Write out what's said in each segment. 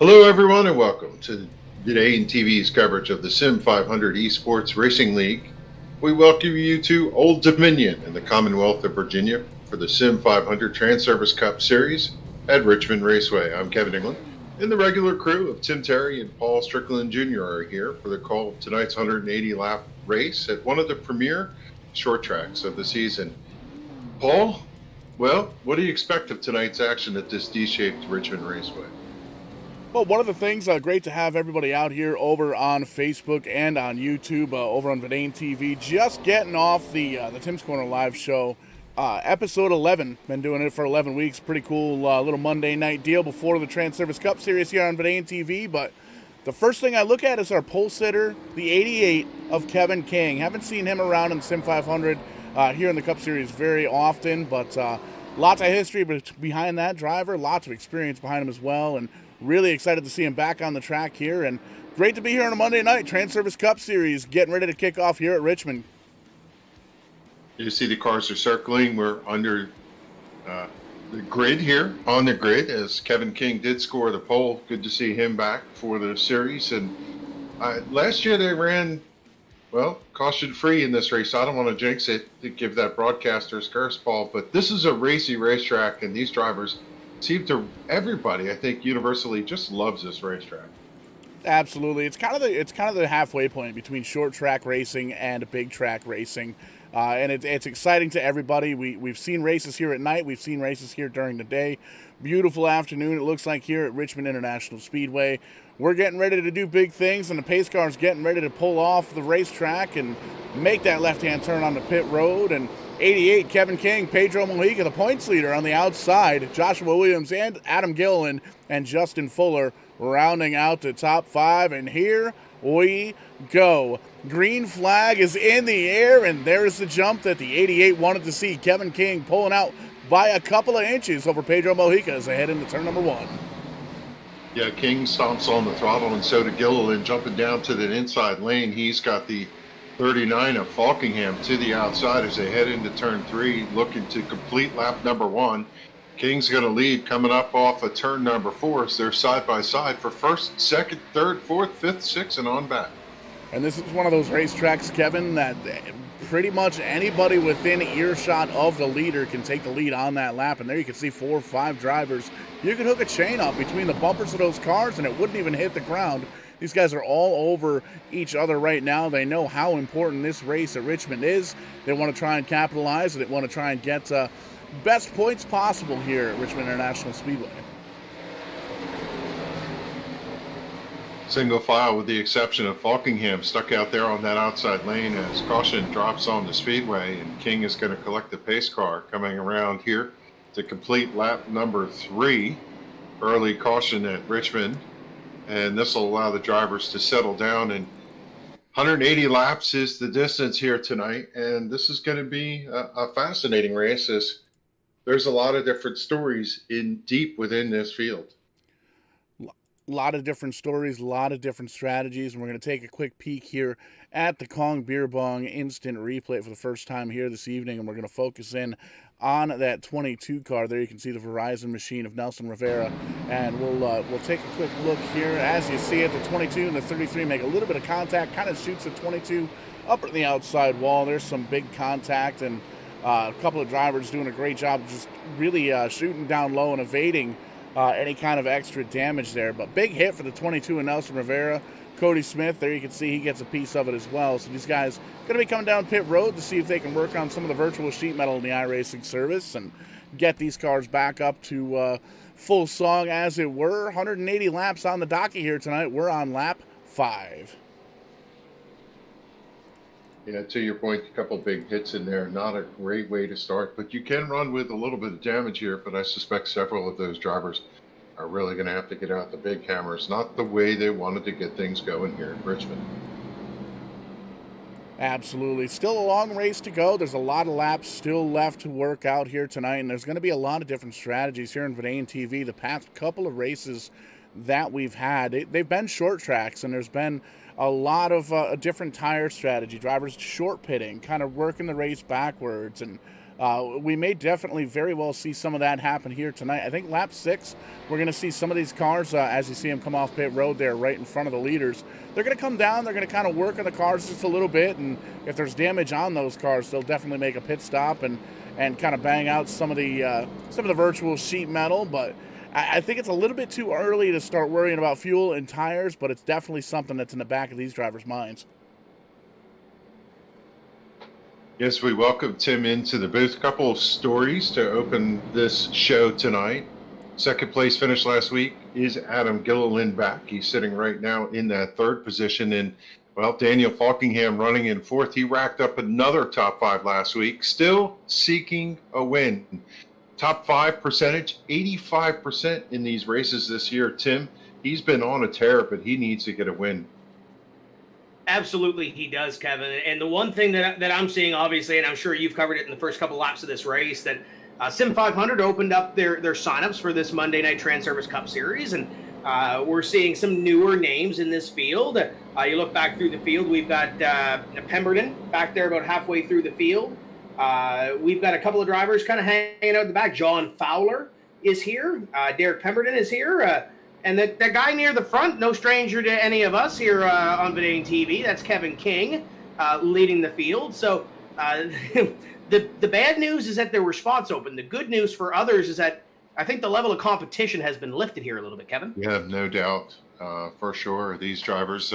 Hello, everyone, and welcome to Today TV's coverage of the SIM500 Esports Racing League. We welcome you to Old Dominion in the Commonwealth of Virginia for the SIM500 Transervice Cup Series at Richmond Raceway. I'm Kevin England, and the regular crew of Tim Terry and Paul Strickland Jr. are here for the call of tonight's 180-lap race at one of the premier short tracks of the season. Paul, well, what do you expect of tonight's action at this D-shaped Richmond Raceway? Well, one of the things, great to have everybody out here over on Facebook and on YouTube, over on Vidane TV, just getting off the Tim's Corner live show, episode 11. Been doing it for 11 weeks. Pretty cool little Monday night deal before the Transervice Cup Series here on Vidane TV. But the first thing I look at is our pole sitter, the 88 of Kevin King. Haven't seen him around in the SIM500 here in the Cup Series very often, but lots of history behind that driver, lots of experience behind him as well, and really excited to see him back on the track here, and great to be here on a Monday night. Transervice Cup Series getting ready to kick off here at Richmond. You see the cars are circling. We're under the grid here, on the grid, as Kevin King did score the pole. Good to see him back for the series. And last year they ran, well, caution-free in this race. I don't want to jinx it to give that broadcaster's curse, Paul, but this is a racy racetrack, and these drivers seem to, everybody, I think, universally just loves this racetrack. Absolutely, it's kind of the halfway point between short track racing and big track racing, and it's exciting to everybody. We've seen races here at night, we've seen races here during the day. Beautiful afternoon it looks like here at Richmond International Speedway. We're getting ready to do big things, and the pace car's getting ready to pull off the racetrack and make that left-hand turn on the pit road. And 88, Kevin King, Pedro Mojica, the points leader on the outside. Joshua Williams and Adam Gilliland and Justin Fuller rounding out the top five. And here we go. Green flag is in the air, and there's the jump that the 88 wanted to see. Kevin King pulling out by a couple of inches over Pedro Mojica as they head into turn number one. Yeah, King stomps on the throttle, and so did Gilliland jumping down to the inside lane. He's got the 39 of Falkingham to the outside as they head into turn three, looking to complete lap number one. King's going to lead coming up off of turn number four as they're side by side for first, second, third, fourth, fifth, sixth, and on back. And this is one of those racetracks, Kevin, that pretty much anybody within earshot of the leader can take the lead on that lap. And there you can see 4 or 5 drivers. You can hook a chain up between the bumpers of those cars and it wouldn't even hit the ground. These guys are all over each other right now. They know how important this race at Richmond is. They want to try and capitalize. They want to try and get best points possible here at Richmond International Speedway. Single file with the exception of Falkingham stuck out there on that outside lane as caution drops on the speedway, and King is going to collect the pace car coming around here to complete lap number 3. Early caution at Richmond, and this will allow the drivers to settle down. And 180 laps is the distance here tonight, and this is going to be a fascinating race as there's a lot of different stories deep within this field. A lot of different stories, a lot of different strategies, and we're going to take a quick peek here at the Kong Beer Bong instant replay for the first time here this evening, and we're going to focus in on that 22 car. There you can see the Verizon machine of Nelson Rivera, and we'll take a quick look here. As you see it, the 22 and the 33 make a little bit of contact, kind of shoots the 22 up at the outside wall. There's some big contact, and a couple of drivers doing a great job of just really shooting down low and evading any kind of extra damage there. But big hit for the 22 and Nelson Rivera. Cody Smith, there you can see he gets a piece of it as well. So these guys going to be coming down pit road to see if they can work on some of the virtual sheet metal in the iRacing service and get these cars back up to full song, as it were. 180 laps on the docket here tonight. We're on lap 5. Yeah, to your point, a couple big hits in there. Not a great way to start, but you can run with a little bit of damage here. But I suspect several of those drivers are really going to have to get out the big hammers. Not the way they wanted to get things going here in Richmond. Absolutely. Still a long race to go. There's a lot of laps still left to work out here tonight, and there's going to be a lot of different strategies here in Vidane TV. The past couple of races that we've had, they've been short tracks, and there's been a lot of a different tire strategy. Drivers short pitting, kind of working the race backwards, and We may definitely very well see some of that happen here tonight. I think lap 6, we're going to see some of these cars, as you see them come off pit road there right in front of the leaders. They're going to come down, they're going to kind of work on the cars just a little bit, and if there's damage on those cars, they'll definitely make a pit stop and kind of bang out some of the virtual sheet metal. But I think it's a little bit too early to start worrying about fuel and tires, but it's definitely something that's in the back of these drivers' minds. Yes, we welcome Tim into the booth. Couple of stories to open this show tonight. Second place finish last week is Adam Gilliland back. He's sitting right now in that third position. And, well, Daniel Falkingham running in fourth. He racked up another top 5 last week, still seeking a win. Top 5 percentage, 85% in these races this year. Tim, he's been on a tear, but he needs to get a win. Absolutely, he does, Kevin. And the one thing that I'm seeing, obviously, and I'm sure you've covered it in the first couple laps of this race, that SIM500 opened up their signups for this Monday Night Transervice Cup Series, and we're seeing some newer names in this field. You look back through the field, we've got Pemberton back there about halfway through the field. We've got a couple of drivers kind of hanging out in the back. John Fowler is here. Derek Pemberton is here. And the guy near the front, no stranger to any of us here on Vidane TV, that's Kevin King leading the field. So the bad news is that there were spots open. The good news for others is that I think the level of competition has been lifted here a little bit, Kevin. Yeah, no doubt, for sure. These drivers,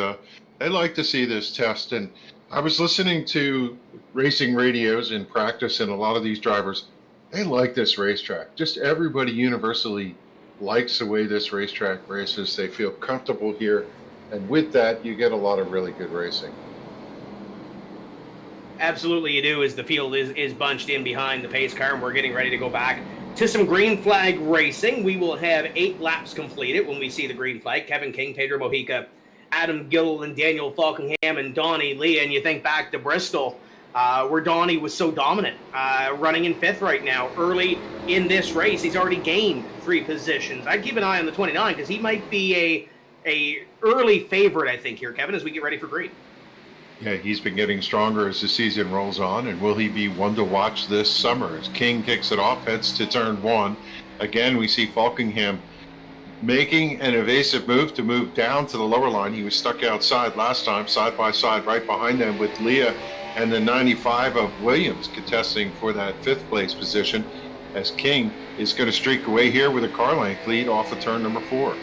they like to see this test. And I was listening to racing radios in practice, and a lot of these drivers, they like this racetrack. Just everybody universally likes the way this racetrack races. They feel comfortable here, and with that, you get a lot of really good racing. Absolutely you do, as the field is bunched in behind the pace car, and we're getting ready to go back to some green flag racing. We will have 8 laps completed when we see the green flag. Kevin King, Pedro Mojica, Adam Gilliland, Daniel Falkingham, and Donnie Lee. And you think back to Bristol, where Donnie was so dominant, running in 5th right now. Early in this race, he's already gained 3 positions. I'd keep an eye on the 29 because he might be a early favorite, I think, here, Kevin, as we get ready for green. Yeah, he's been getting stronger as the season rolls on, and will he be one to watch this summer? As King kicks it off, heads to turn 1. Again, we see Falkingham making an evasive move to move down to the lower line. He was stuck outside last time, side by side, right behind them with Leah and the 95 of Williams contesting for that 5th place position, as King is going to streak away here with a car length lead off of turn number 4.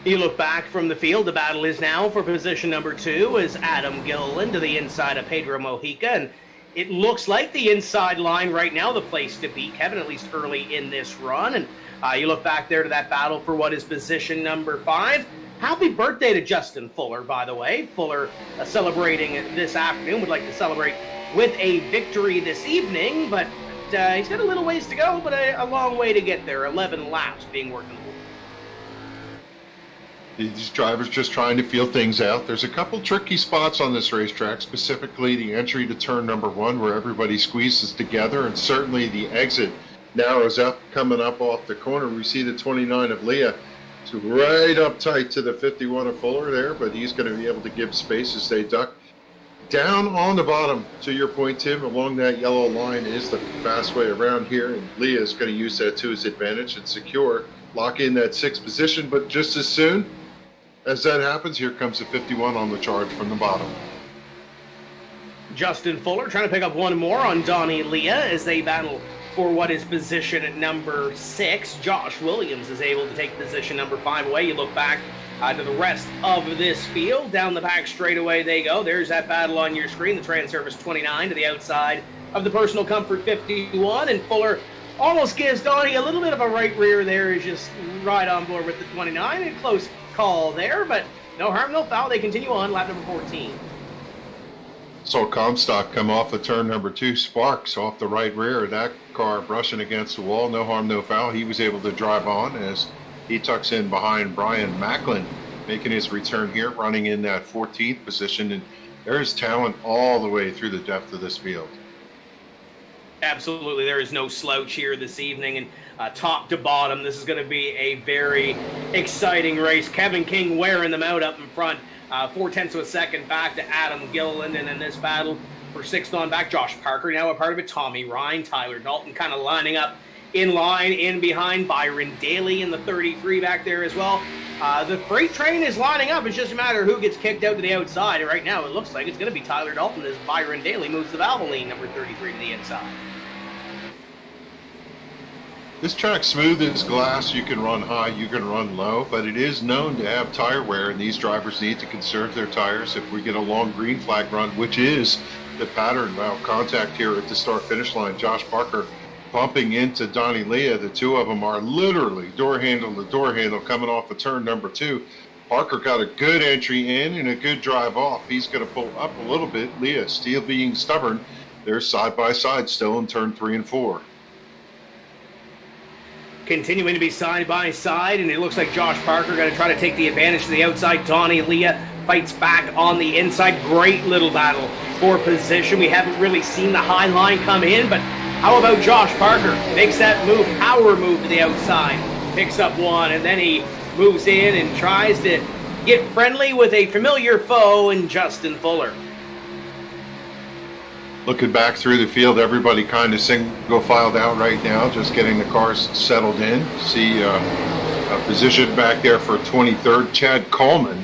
You look back from the field, the battle is now for position number 2 as Adam Gilliland to the inside of Pedro Mojica, and it looks like the inside line right now, the place to beat, Kevin, at least early in this run. And you look back there to that battle for what is position number 5. Happy birthday to Justin Fuller, by the way. Fuller celebrating this afternoon. Would like to celebrate with a victory this evening, but he's got a little ways to go, but a long way to get there. 11 laps being worked on the board. These drivers just trying to feel things out. There's a couple tricky spots on this racetrack, specifically the entry to turn number 1 where everybody squeezes together, and certainly the exit narrows up coming up off the corner. We see the 29 of Leah. It's right up tight to the 51 of Fuller there, but he's going to be able to give space as they duck. Down on the bottom, to your point, Tim, along that yellow line is the fast way around here, and Leah is going to use that to his advantage and secure, lock in that 6th position. But just as soon as that happens, here comes the 51 on the charge from the bottom. Justin Fuller trying to pick up one more on Donnie Leah as they battle for what is position at number 6. Josh Williams is able to take position number 5 away. You look back to the rest of this field. Down the back straightaway they go. There's that battle on your screen. The Transervice 29 to the outside of the Personal Comfort 51. And Fuller almost gives Donnie a little bit of a right rear there. He's just right on board with the 29. A close call there, but no harm, no foul. They continue on lap number 14. Saw Comstock come off of turn number 2. Sparks off the right rear of that car brushing against the wall. No harm, no foul. He was able to drive on as he tucks in behind Brian Macklin, making his return here, running in that 14th position. And there's talent all the way through the depth of this field. Absolutely, there is no slouch here this evening, and top to bottom, this is going to be a very exciting race. Kevin King wearing them out up in front. 0.4 of a second back to Adam Gilliland, and in this battle for sixth on back. Josh Parker now a part of it. Tommy Rhyne, Tyler Dalton kind of lining up in line in behind. Byron Daley in the 33 back there as well. The freight train is lining up. It's just a matter of who gets kicked out to the outside. And right now it looks like it's going to be Tyler Dalton as Byron Daley moves the Valvoline number 33 to the inside. This track's smooth as glass. You can run high, you can run low, but it is known to have tire wear, and these drivers need to conserve their tires. If we get a long green flag run, which is the pattern, well, contact here at the start-finish line. Josh Parker bumping into Donnie Leah. The two of them are literally door handle to door handle coming off of turn number 2. Parker got a good entry in and a good drive off. He's going to pull up a little bit. Leah still being stubborn. They're side by side still in turn 3 and 4. Continuing to be side by side, and it looks like Josh Parker going to try to take the advantage to the outside. Donnie Leah fights back on the inside. Great little battle for position. We haven't really seen the high line come in, but how about Josh Parker? Makes that move, power move to the outside. Picks up one, and then he moves in and tries to get friendly with a familiar foe in Justin Fuller. Looking back through the field, everybody kind of single filed out right now, just getting the cars settled in. See a position back there for 23rd, Chad Coleman.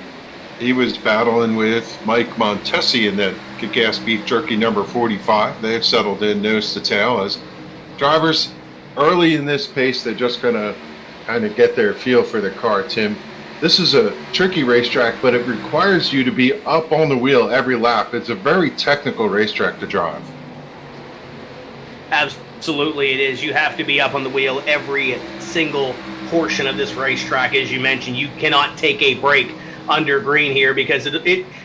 He was battling with Mike Montesi in that kick-ass beef jerky number 45. They've settled in nose to tail as drivers early in this pace. They're just going to kind of get their feel for the car, Tim. This is a tricky racetrack, but it requires you to be up on the wheel every lap. It's a very technical racetrack to drive. Absolutely it is. You have to be up on the wheel every single portion of this racetrack. As you mentioned, you cannot take a break under green here because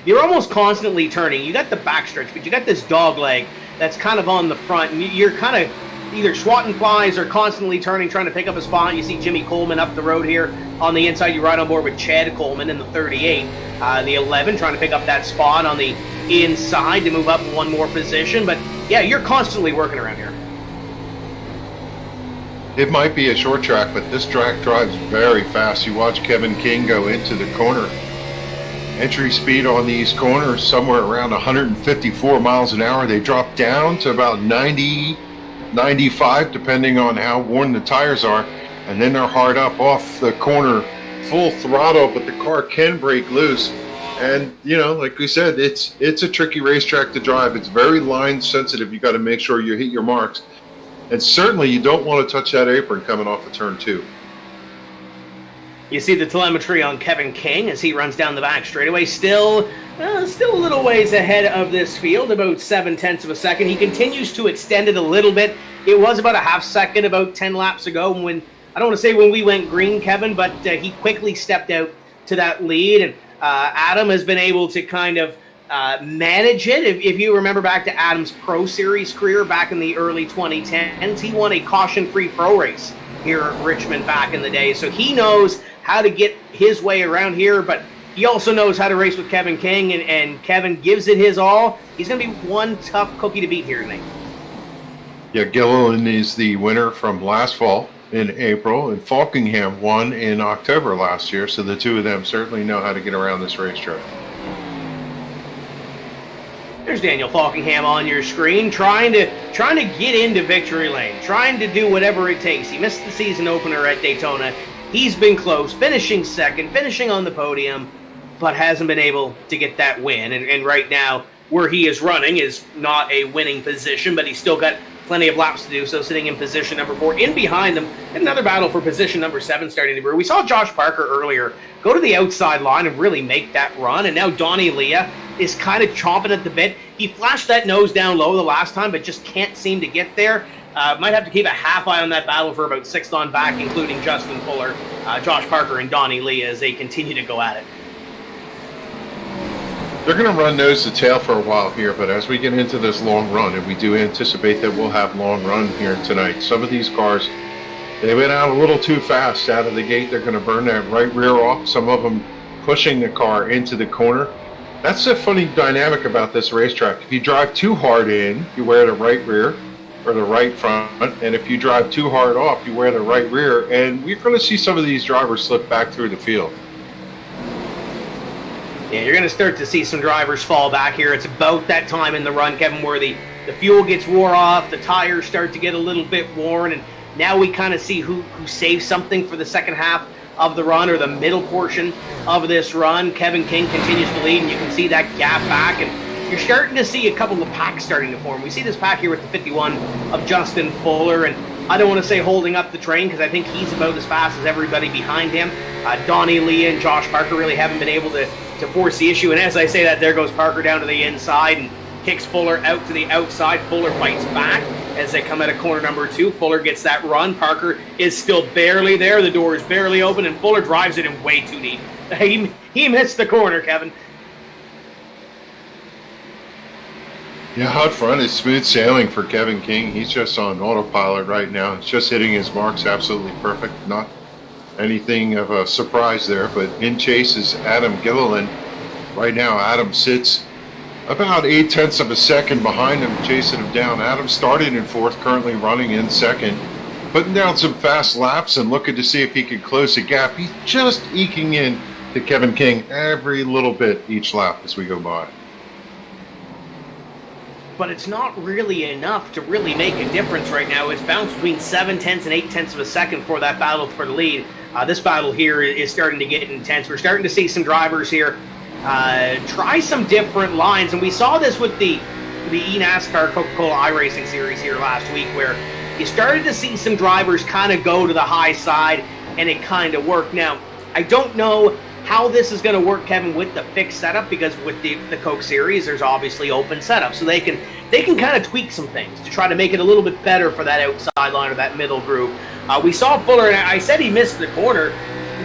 you're almost constantly turning. You got the backstretch, but you got this dog leg that's kind of on the front, and you're kind of either swatting flies or constantly turning, trying to pick up a spot. You see Jimmy Coleman up the road here on the inside. You ride on board with Chad Coleman in the 38. The 11 trying to pick up that spot on the inside to move up one more position. But yeah, you're constantly working around here. It might be a short track, but this track drives very fast. You watch Kevin King go into the corner. Entry speed on these corners somewhere around 154 miles an hour. They drop down to about 90, 95, depending on how worn the tires are, and then they're hard up off the corner, full throttle, but the car can break loose. And like we said, it's a tricky racetrack to drive. It's very line sensitive. You got to make sure you hit your marks, and certainly you don't want to touch that apron coming off of turn 2. You see the telemetry on Kevin King as he runs down the back straightaway. Still a little ways ahead of this field, about 0.7 of a second. He continues to extend it a little bit. It was about a half second about 10 laps ago when, I don't want to say when we went green, Kevin, but he quickly stepped out to that lead. And Adam has been able to kind of manage it. If you remember back to Adam's Pro Series career back in the early 2010s, he won a caution-free pro race here at Richmond back in the day. So he knows how to get his way around here, but he also knows how to race with Kevin King, and Kevin gives it his all. He's going to be one tough cookie to beat here tonight. Yeah, Gilliland is the winner from last fall in April, and Falkingham won in October last year, so the two of them certainly know how to get around this racetrack. There's Daniel Falkingham on your screen, trying to get into victory lane, trying to do whatever it takes. He missed the season opener at Daytona. He's been close, finishing second, finishing on the podium, but hasn't been able to get that win. And right now, where he is running is not a winning position, but he's still got plenty of laps to do, so sitting in position number 4. In behind them, another battle for position number 7 starting to brew. We saw Josh Parker earlier go to the outside line and really make that run, and now Donnie Leah is kind of chomping at the bit. He flashed that nose down low the last time, but just can't seem to get there. Might have to keep a half eye on that battle for about 6th on back, including Justin Fuller, Josh Parker, and Donnie Leah as they continue to go at it. They're going to run nose to tail for a while here, but as we get into this long run, and we do anticipate that we'll have long run here tonight, some of these cars, they went out a little too fast out of the gate. They're going to burn that right rear off, some of them pushing the car into the corner. That's the funny dynamic about this racetrack. If you drive too hard in, you wear the right rear or the right front, and if you drive too hard off, you wear the right rear, and we're going to see some of these drivers slip back through the field. Yeah, you're going to start to see some drivers fall back here. It's about that time in the run, Kevin, where the fuel gets wore off, the tires start to get a little bit worn, and now we kind of see who saves something for the second half of the run or the middle portion of this run. Kevin King continues to lead, and you can see that gap back, and you're starting to see a couple of packs starting to form. We see this pack here with the 51 of Justin Fuller, and I don't want to say holding up the train because I think he's about as fast as everybody behind him. Donnie Lee and Josh Parker really haven't been able to force the issue, and as I say that, there goes Parker down to the inside and kicks Fuller out to the outside. Fuller fights back as they come out of corner number 2. Fuller gets that run. Parker is still barely there. The door is barely open, and Fuller drives it in way too deep. He missed the corner, Kevin. Yeah, out front is smooth sailing for Kevin King. He's just on autopilot right now. He's just hitting his marks absolutely perfect. Not anything of a surprise there, but in chase is Adam Gilliland. Right now, Adam sits about 0.8 of a second behind him, chasing him down. Adam started in 4th, currently running in 2nd, putting down some fast laps and looking to see if he could close the gap. He's just eking in to Kevin King every little bit each lap as we go by. But it's not really enough to really make a difference right now. It's bounced between 0.7 and 0.8 of a second for that battle for the lead. This battle here is starting to get intense. We're starting to see some drivers here try some different lines, and we saw this with the eNASCAR Coca-Cola iRacing series here last week, where you started to see some drivers kind of go to the high side, and it kind of worked. Now, I don't know how this is going to work, Kevin, with the fixed setup, because with the Coke series, there's obviously open setup, so they can kind of tweak some things to try to make it a little bit better for that outside line or that middle group. We saw Fuller, and I said he missed the corner,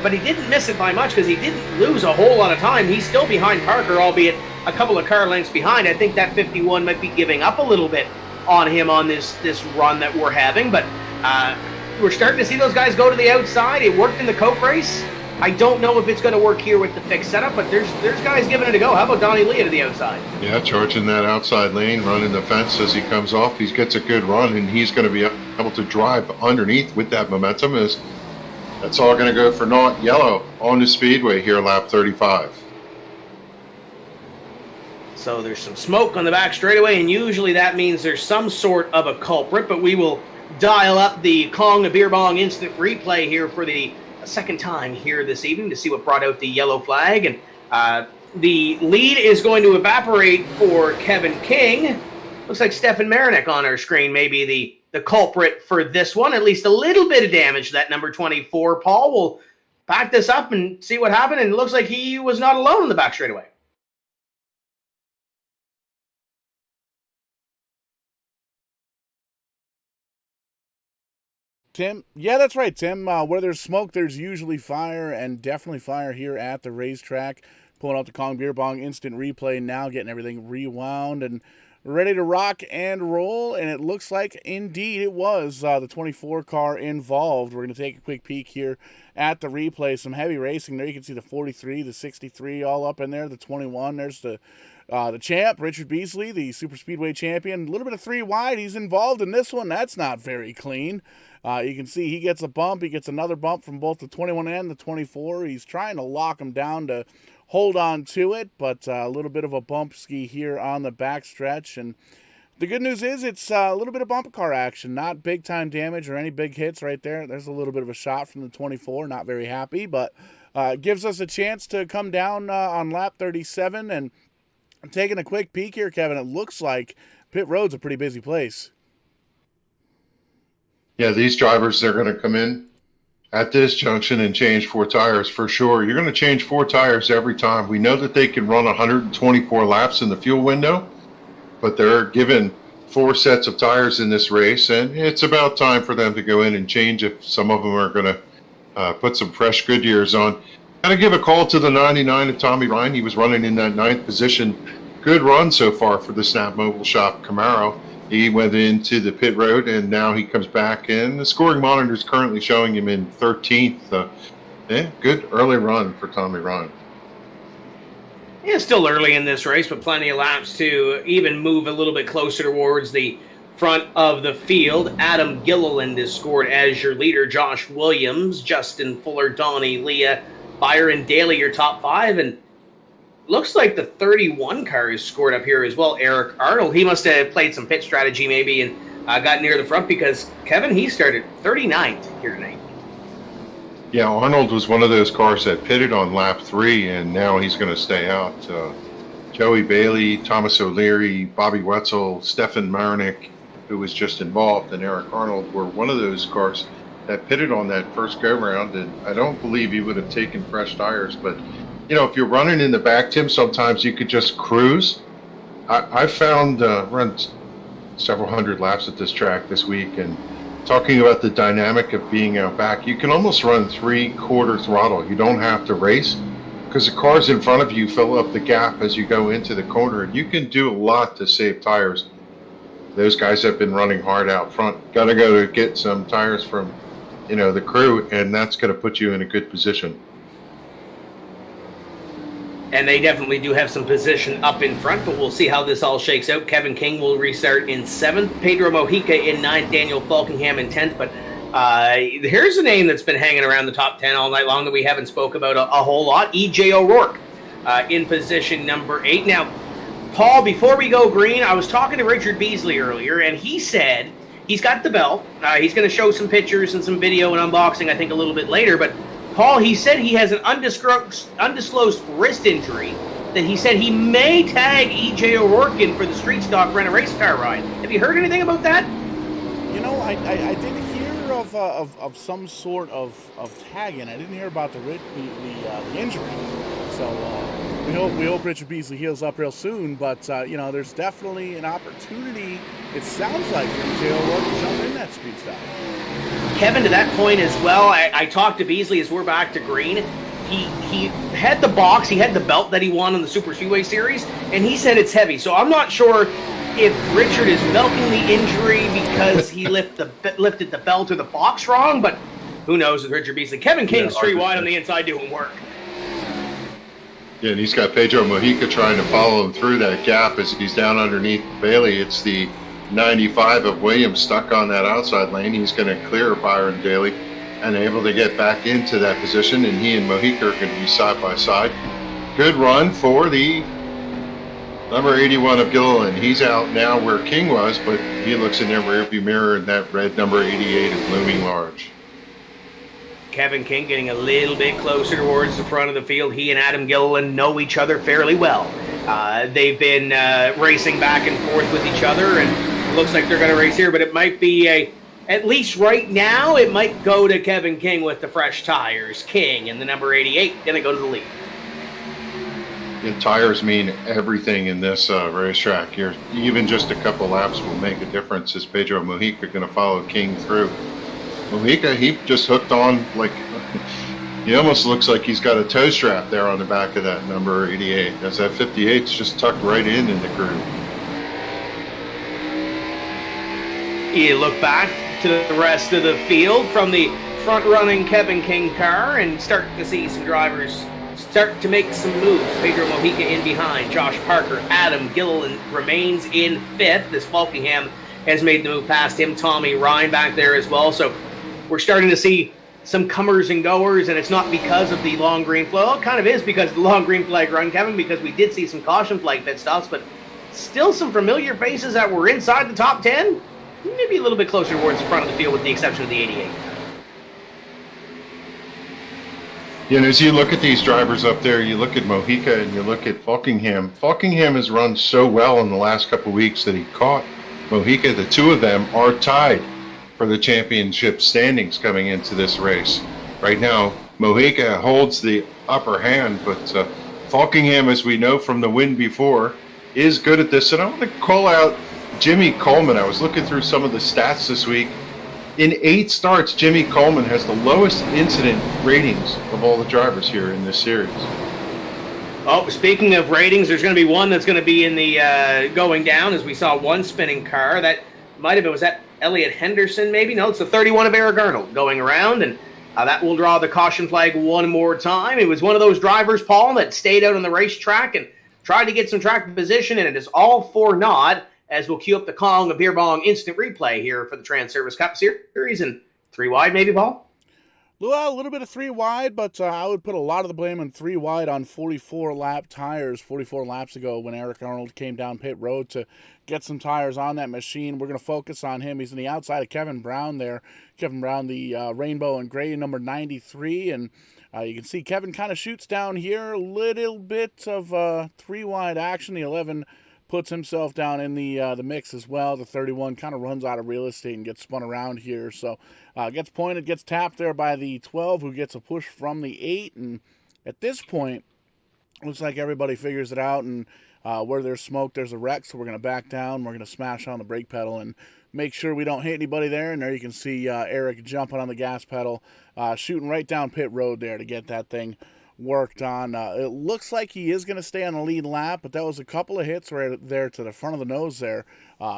but he didn't miss it by much because he didn't lose a whole lot of time. He's still behind Parker, albeit a couple of car lengths behind. I think that 51 might be giving up a little bit on him on this run that we're having, but we're starting to see those guys go to the outside. It worked in the Coke race. I don't know if it's going to work here with the fixed setup, but there's guys giving it a go. How about Donnie Lee to the outside? Yeah, charging that outside lane, running the fence as he comes off. He gets a good run, and he's going to be able to drive underneath with that momentum. That's all going to go for naught. Yellow on the speedway here, lap 35. So there's some smoke on the back straightaway, and usually that means there's some sort of a culprit, but we will dial up the Kong Beer Bong instant replay here for the second time here this evening to see what brought out the yellow flag. And the lead is going to evaporate for Kevin King. Looks like Stefan Marinek on our screen, maybe the culprit for this one. At least a little bit of damage to that number 24. Paul will back this up and see what happened, and it looks like he was not alone in the back straightaway. Tim? Yeah, that's right, Tim. Where there's smoke, there's usually fire, and definitely fire here at the racetrack. Pulling out the Kong Beer Bong instant replay now, getting everything rewound and ready to rock and roll, and it looks like indeed it was the 24 car involved. We're going to take a quick peek here at the replay. Some heavy racing there. You can see the 43, the 63 all up in there, the 21. There's the champ, Richard Beasley, the Super Speedway champion. A little bit of 3 wide. He's involved in this one. That's not very clean. You can see he gets a bump. He gets another bump from both the 21 and the 24. He's trying to lock him down to hold on to it, but a little bit of a bump ski here on the backstretch. And the good news is it's a little bit of bumper car action, not big time damage or any big hits right there. There's a little bit of a shot from the 24, not very happy, but gives us a chance to come down on lap 37. And I'm taking a quick peek here, Kevin. It looks like pit road's a pretty busy place. Yeah, these drivers, they're going to come in at this junction and change 4 tires for sure. You're going to change 4 tires every time. We know that they can run 124 laps in the fuel window, but they're given 4 sets of tires in this race, and it's about time for them to go in and change if some of them are going to put some fresh Goodyears on. Got to give a call to the 99 of Tommy Rhyne. He was running in that 9th position. Good run so far for the Snap Mobile Shop Camaro. He went into the pit road, and now he comes back in. The scoring monitor is currently showing him in 13th. Good early run for Tommy Rhyne. Yeah, still early in this race, but plenty of laps to even move a little bit closer towards the front of the field. Adam Gilliland is scored as your leader. Josh Williams, Justin Fuller, Donnie Leah, Byron Daley, your top 5, and looks like the 31 car is scored up here as well, Eric Arnold. He must have played some pit strategy maybe and got near the front because, Kevin, he started 39th here tonight. Yeah, Arnold was one of those cars that pitted on lap 3, and now he's going to stay out. Joey Bailey, Thomas O'Leary, Bobby Wetzel, Stefan Marinick, who was just involved, and Eric Arnold were one of those cars that pitted on that first go-round, and I don't believe he would have taken fresh tires. But, if you're running in the back, Tim, sometimes you could just cruise. I found run several hundred laps at this track this week, and talking about the dynamic of being out back, you can almost run 3/4 throttle. You don't have to race because the cars in front of you fill up the gap as you go into the corner, and you can do a lot to save tires. Those guys have been running hard out front. Got to go to get some tires from, the crew, and that's going to put you in a good position. And they definitely do have some position up in front, but we'll see how this all shakes out. Kevin King will restart in 7th, Pedro Mojica in 9th, Daniel Falkingham in 10th. But here's a name that's been hanging around the top 10 all night long that we haven't spoke about a whole lot. E.J. O'Rourke in position number 8. Now, Paul, before we go green, I was talking to Richard Beasley earlier, and he said he's got the belt. He's going to show some pictures and some video and unboxing, I think, a little bit later. But Paul, he said he has an undisclosed wrist injury that he said he may tag E.J. O'Rourke in for the street stock rent a race car ride. Have you heard anything about that? I did hear of some sort of tagging. I didn't hear about the injury. So we hope Richard Beasley heals up real soon. But there's definitely an opportunity. It sounds like for E.J. O'Rourke to jump in that street stock. Kevin, to that point as well, I talked to Beasley as we're back to green. He had the box, he had the belt that he won in the Super Speedway Series, and he said it's heavy. So I'm not sure if Richard is milking the injury because he lifted the belt or the box wrong, but who knows with Richard Beasley. Kevin King's street wide on the inside doing work. Yeah, and he's got Pedro Mojica trying to follow him through that gap as he's down underneath Bailey. It's the 95 of Williams stuck on that outside lane. He's going to clear Byron Daley and able to get back into that position, and he and Mojica are going to be side by side. Good run for the number 81 of Gilliland. He's out now where King was, but he looks in their rearview mirror, and that red number 88 is looming large. Kevin King getting a little bit closer towards the front of the field. He and Adam Gilliland know each other fairly well. They've been racing back and forth with each other, and looks like they're going to race here, but it might be at least right now, it might go to Kevin King with the fresh tires. King and the number 88 going to go to the lead. Yeah, tires mean everything in this racetrack. Even just a couple laps will make a difference. As Pedro Mojica going to follow King through. Mojica, he just hooked on he almost looks like he's got a toe strap there on the back of that number 88. As that 58's just tucked right in the groove. You look back to the rest of the field from the front-running Kevin King car and start to see some drivers start to make some moves. Pedro Mojica in behind. Josh Parker, Adam Gilliland remains in 5th. This Falkingham has made the move past him. Tommy Rhyne back there as well. So we're starting to see some comers and goers, and it's not because of the long green flag. Well, it kind of is because of the long green flag run, Kevin, because we did see some caution flag pit stops, but still some familiar faces that were inside the top 10. Maybe a little bit closer towards the front of the field with the exception of the 88. Yeah, and as you look at these drivers up there, you look at Mojica and you look at Falkingham. Falkingham has run so well in the last couple of weeks that he caught Mojica. The two of them are tied for the championship standings coming into this race. Right now, Mojica holds the upper hand, but Falkingham, as we know from the win before, is good at this. And I want to call out Jimmy Coleman. I was looking through some of the stats this week. In 8 starts, Jimmy Coleman has the lowest incident ratings of all the drivers here in this series. Oh, speaking of ratings, there's going to be one that's going to be in the going down, as we saw one spinning car. That might have been, was that Elliot Henderson maybe? No, it's the 31 of Eric Arnold going around, and that will draw the caution flag one more time. It was one of those drivers, Paul, that stayed out on the racetrack and tried to get some track position, and it is all for naught, as we'll queue up the Kong of Beer Bong instant replay here for the Transervice Cup Series, and 3 wide maybe, Paul? Well, a little bit of 3 wide, but I would put a lot of the blame on 3 wide on 44 lap tires 44 laps ago when Eric Arnold came down pit road to get some tires on that machine. We're going to focus on him. He's on the outside of Kevin Brown there. Kevin Brown, the rainbow and gray number 93, and you can see Kevin kind of shoots down here. A little bit of 3 wide action. The 11 puts himself down in the mix as well. The 31 kind of runs out of real estate and gets spun around here. So gets pointed, gets tapped there by the 12, who gets a push from the 8. And at this point, looks like everybody figures it out. And where there's smoke, there's a wreck. So we're going to back down. We're going to smash on the brake pedal and make sure we don't hit anybody there. And there you can see Eric jumping on the gas pedal, shooting right down pit road there to get that thing worked on. It looks like he is going to stay on the lead lap, but that was a couple of hits right there to the front of the nose there.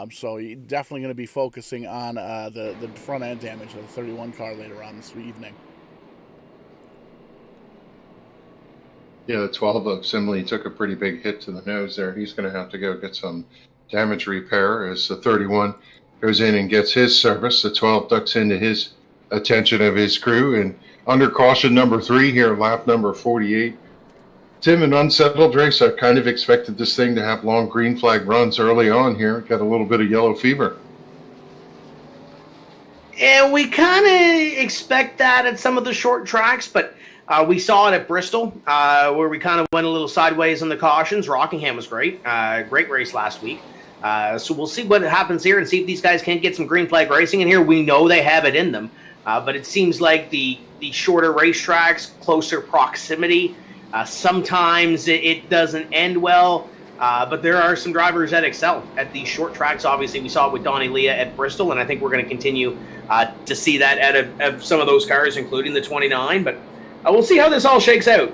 So he's definitely going to be focusing on the front end damage of the 31 car later on this evening. Yeah, the 12 of Simley took a pretty big hit to the nose there. He's going to have to go get some damage repair as the 31 goes in and gets his service. The 12 ducks into his attention of his crew, and under caution number 3 here, lap number 48. Tim, an unsettled race. I kind of expected this thing to have long green flag runs early on here. Got a little bit of yellow fever. And we kind of expect that at some of the short tracks, but we saw it at Bristol, where we kind of went a little sideways on the cautions. Rockingham was great. Great race last week. So we'll see what happens here and see if these guys can't get some green flag racing in here. We know they have it in them. But it seems like the shorter racetracks, closer proximity, sometimes it doesn't end well. But there are some drivers that excel at these short tracks. Obviously, we saw it with Donnie Leah at Bristol, and I think we're going to continue to see that out of some of those cars, including the 29. But we'll see how this all shakes out.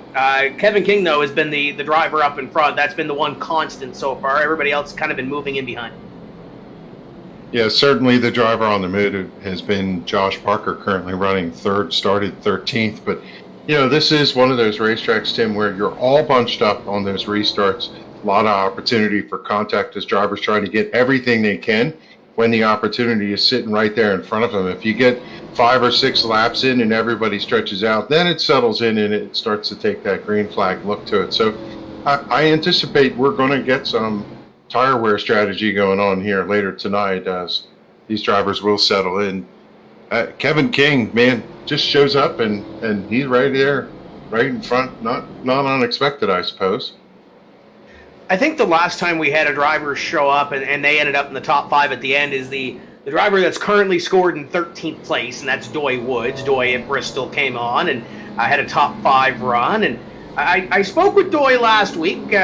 Kevin King, though, has been the driver up in front. That's been the one constant so far. Everybody else has kind of been moving in behind. Yeah, certainly the driver on the move has been Josh Parker, currently running third, started 13th. But, you know, this is one of those racetracks, Tim, where you're all bunched up on those restarts. A lot of opportunity for contact as drivers trying to get everything they can when the opportunity is sitting right there in front of them. If you get 5 or 6 laps in and everybody stretches out, then it settles in and it starts to take that green flag look to it. So I anticipate we're going to get some tire wear strategy going on here later tonight as these drivers will settle in. Kevin King, man, just shows up and he's right there, right in front. Not unexpected, I suppose. I think the last time we had a driver show up and they ended up in the top 5 at the end is the driver that's currently scored in 13th place, and that's Doy Woods. Doy at Bristol came on and had a top 5 run. And I spoke with Doy last week.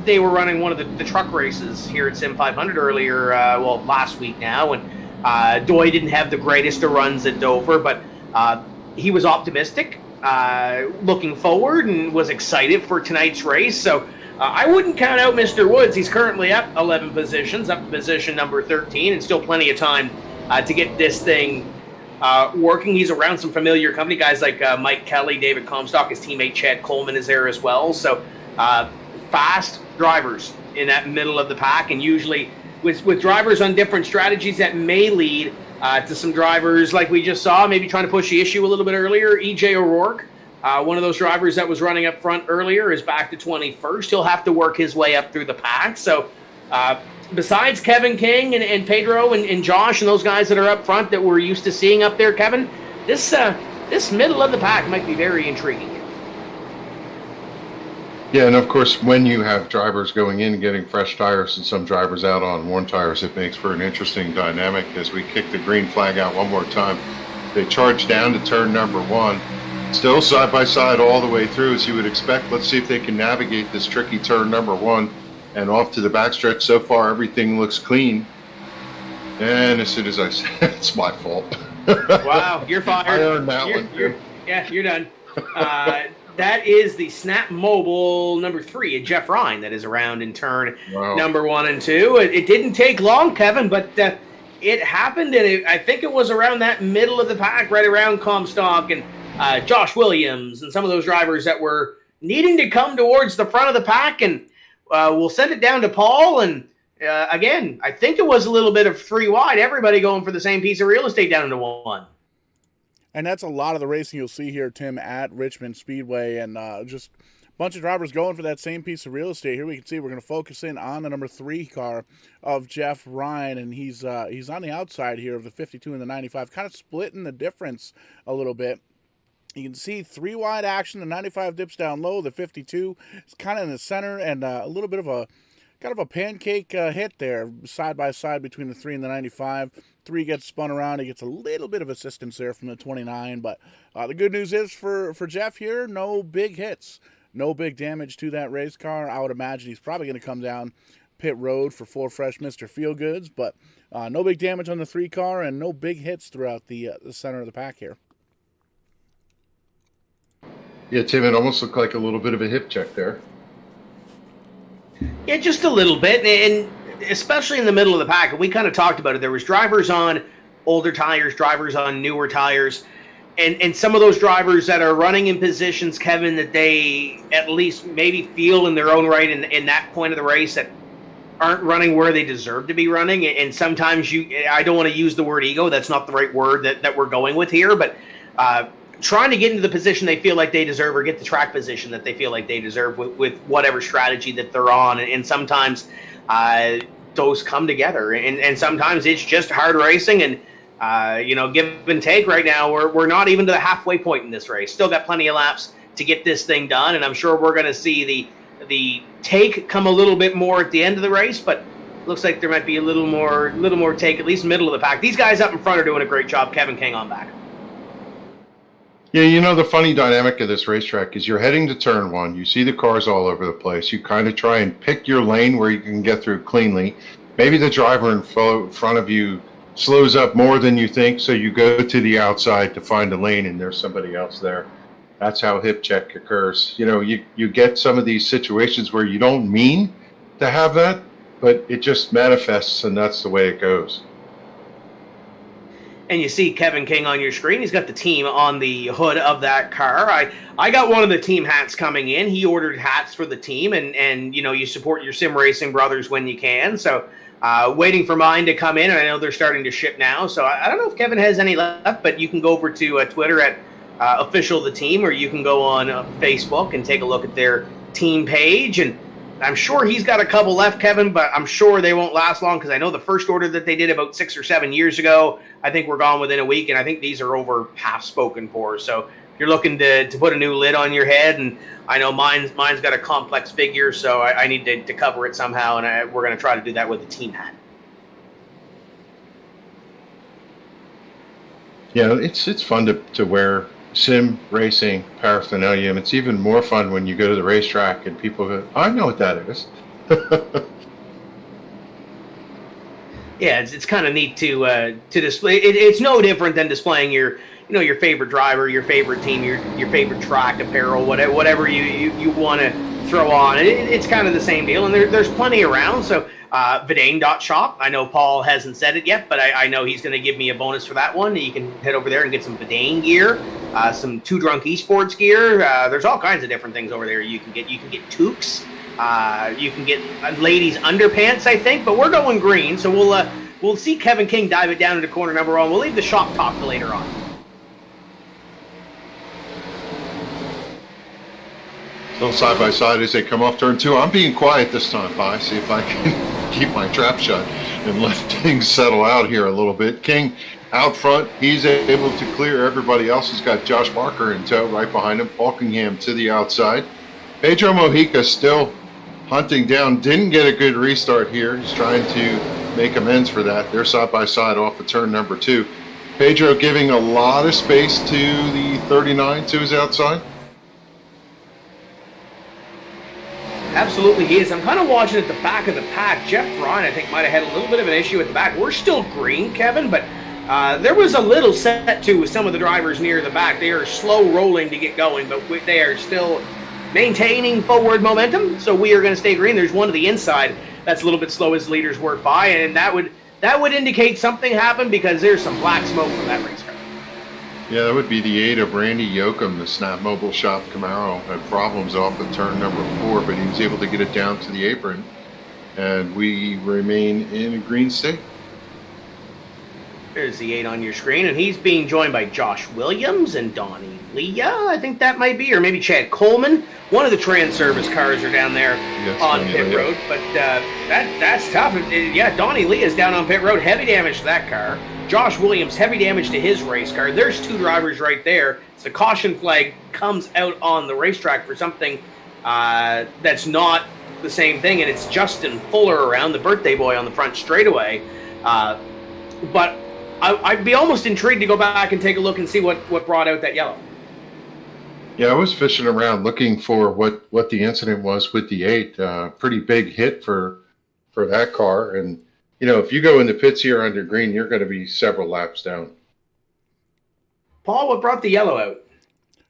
They were running one of the truck races here at SIM500 earlier, last week now, and Doy didn't have the greatest of runs at Dover, but he was optimistic, looking forward, and was excited for tonight's race. So I wouldn't count out Mr. Woods. He's currently up 11 positions, up to position number 13, and still plenty of time to get this thing working. He's around some familiar company, guys like Mike Kelly, David Comstock, his teammate Chad Coleman is there as well. So fast drivers in that middle of the pack, and usually with drivers on different strategies that may lead to some drivers like we just saw, maybe trying to push the issue a little bit earlier. EJ O'Rourke, one of those drivers that was running up front earlier, is back to 21st. He'll have to work his way up through the pack. So besides Kevin King and Pedro and Josh and those guys that are up front that we're used to seeing up there, Kevin, this middle of the pack might be very intriguing. Yeah, and of course, when you have drivers going in and getting fresh tires and some drivers out on worn tires, it makes for an interesting dynamic. As we kick the green flag out one more time, they charge down to turn number 1. Still side by side all the way through, as you would expect. Let's see if they can navigate this tricky turn number 1 and off to the backstretch. So far, everything looks clean. And as soon as I said, it's my fault. Wow, you're fired. I earned that one. You're done. That is the Snap Mobile number 3 at Jeff Rhyne that is around in turn number 1 and 2. It didn't take long, Kevin, but it happened, and I think it was around that middle of the pack, right around Comstock and Josh Williams and some of those drivers that were needing to come towards the front of the pack. And we'll send it down to Paul. And again, I think it was a little bit of 3 wide. Everybody going for the same piece of real estate down into 1. And that's a lot of the racing you'll see here, Tim, at Richmond Speedway, and just a bunch of drivers going for that same piece of real estate. Here we can see we're going to focus in on the number 3 car of Jeff Rhyne, and he's on the outside here of the 52 and the 95, kind of splitting the difference a little bit. You can see 3 wide action. The 95 dips down low. The 52 is kind of in the center, and a little bit of a kind of a pancake hit there, side by side between the 3 and the 95. 3 gets spun around. He gets a little bit of assistance there from the 29, but the good news is for Jeff here, no big hits, no big damage to that race car. I would imagine he's probably going to come down pit road for full fresh Mr. Feelgoods, but no big damage on the 3 car and no big hits throughout the center of the pack here. Yeah, Tim, it almost looked like a little bit of a hip check there. Yeah, just a little bit, and especially in the middle of the pack. And we kind of talked about it. There was drivers on older tires, drivers on newer tires, and some of those drivers that are running in positions, Kevin, that they at least maybe feel in their own right in that point of the race that aren't running where they deserve to be running. And sometimes I don't want to use the word ego. That's not the right word that we're going with here, but trying to get into the position they feel like they deserve or get the track position that they feel like they deserve with whatever strategy that they're on. And sometimes those come together. And sometimes it's just hard racing. And, give and take right now, we're not even to the halfway point in this race. Still got plenty of laps to get this thing done. And I'm sure we're going to see the take come a little bit more at the end of the race. But looks like there might be a little more take, at least middle of the pack. These guys up in front are doing a great job. Kevin King on back. Yeah, the funny dynamic of this racetrack is you're heading to turn 1. You see the cars all over the place. You kind of try and pick your lane where you can get through cleanly. Maybe the driver in front of you slows up more than you think, so you go to the outside to find a lane, and there's somebody else there. That's how hip check occurs. You get some of these situations where you don't mean to have that, but it just manifests, and that's the way it goes. And you see Kevin King on your screen. He's got the team on the hood of that car. I got one of the team hats coming in. He ordered hats for the team, and you support your sim racing brothers when you can. So waiting for mine to come in, and I know they're starting to ship now. So I don't know if Kevin has any left, but you can go over to Twitter at official the team, or you can go on Facebook and take a look at their team page. And I'm sure he's got a couple left, Kevin, but I'm sure they won't last long because I know the first order that they did about 6 or 7 years ago, I think we're gone within a week, and I think these are over half spoken for. So if you're looking to put a new lid on your head, and I know mine's got a complex figure, so I need to cover it somehow, and we're going to try to do that with a team hat. Yeah, it's fun to wear sim racing paraphernalia, and it's even more fun when you go to the racetrack and people go, I know what that is. Yeah, it's kind of neat to display. It's no different than displaying your favorite driver, your favorite team, your favorite track apparel, whatever you want to throw on. It's kind of the same deal, and there's plenty around. So Vidane.shop. I know Paul hasn't said it yet, but I know he's going to give me a bonus for that one. You can head over there and get some Vidane gear, some Two Drunk Esports gear. There's all kinds of different things over there. You can get toques. You can get ladies' underpants, I think, but we're going green, so we'll see Kevin King dive it down into corner number 1. We'll leave the shop talk to later on. Little side by side as they come off turn 2. I'm being quiet this time, Pi. See if I can keep my trap shut and let things settle out here a little bit. King out front. He's able to clear everybody else. He's got Josh Barker in tow right behind him. Falkingham to the outside. Pedro Mojica still hunting down. Didn't get a good restart here. He's trying to make amends for that. They're side by side off of turn number 2. Pedro giving a lot of space to the 39 to his outside. Absolutely he is. I'm kind of watching at the back of the pack. Jeff Rhyne, I think, might have had a little bit of an issue at the back. We're still green, Kevin, but there was a little set to with some of the drivers near the back. They are slow rolling to get going, but they are still maintaining forward momentum, so we are going to stay green. There's one to the inside that's a little bit slow as leaders work by, and that would indicate something happened because there's some black smoke from that race car. Yeah, that would be the 8 of Randy Yoakum, the Snap Mobile Shop Camaro. Had problems off of turn number 4, but he was able to get it down to the apron, and we remain in a green state. There's the 8 on your screen, and he's being joined by Josh Williams and Donnie Leah, I think that might be, or maybe Chad Coleman. One of the Transervice cars are down there on pit road, but that's tough. Yeah, Donnie Leah's down on pit road, heavy damage to that car. Josh Williams, heavy damage to his race car. There's 2 drivers right there. So the caution flag comes out on the racetrack for something that's not the same thing, and it's Justin Fuller around, the birthday boy on the front straightaway. But I'd be almost intrigued to go back and take a look and see what brought out that yellow. Yeah, I was fishing around looking for what the incident was with the 8. Pretty big hit for that car. And, if you go in the pits here under green, you're going to be several laps down. Paul, what brought the yellow out?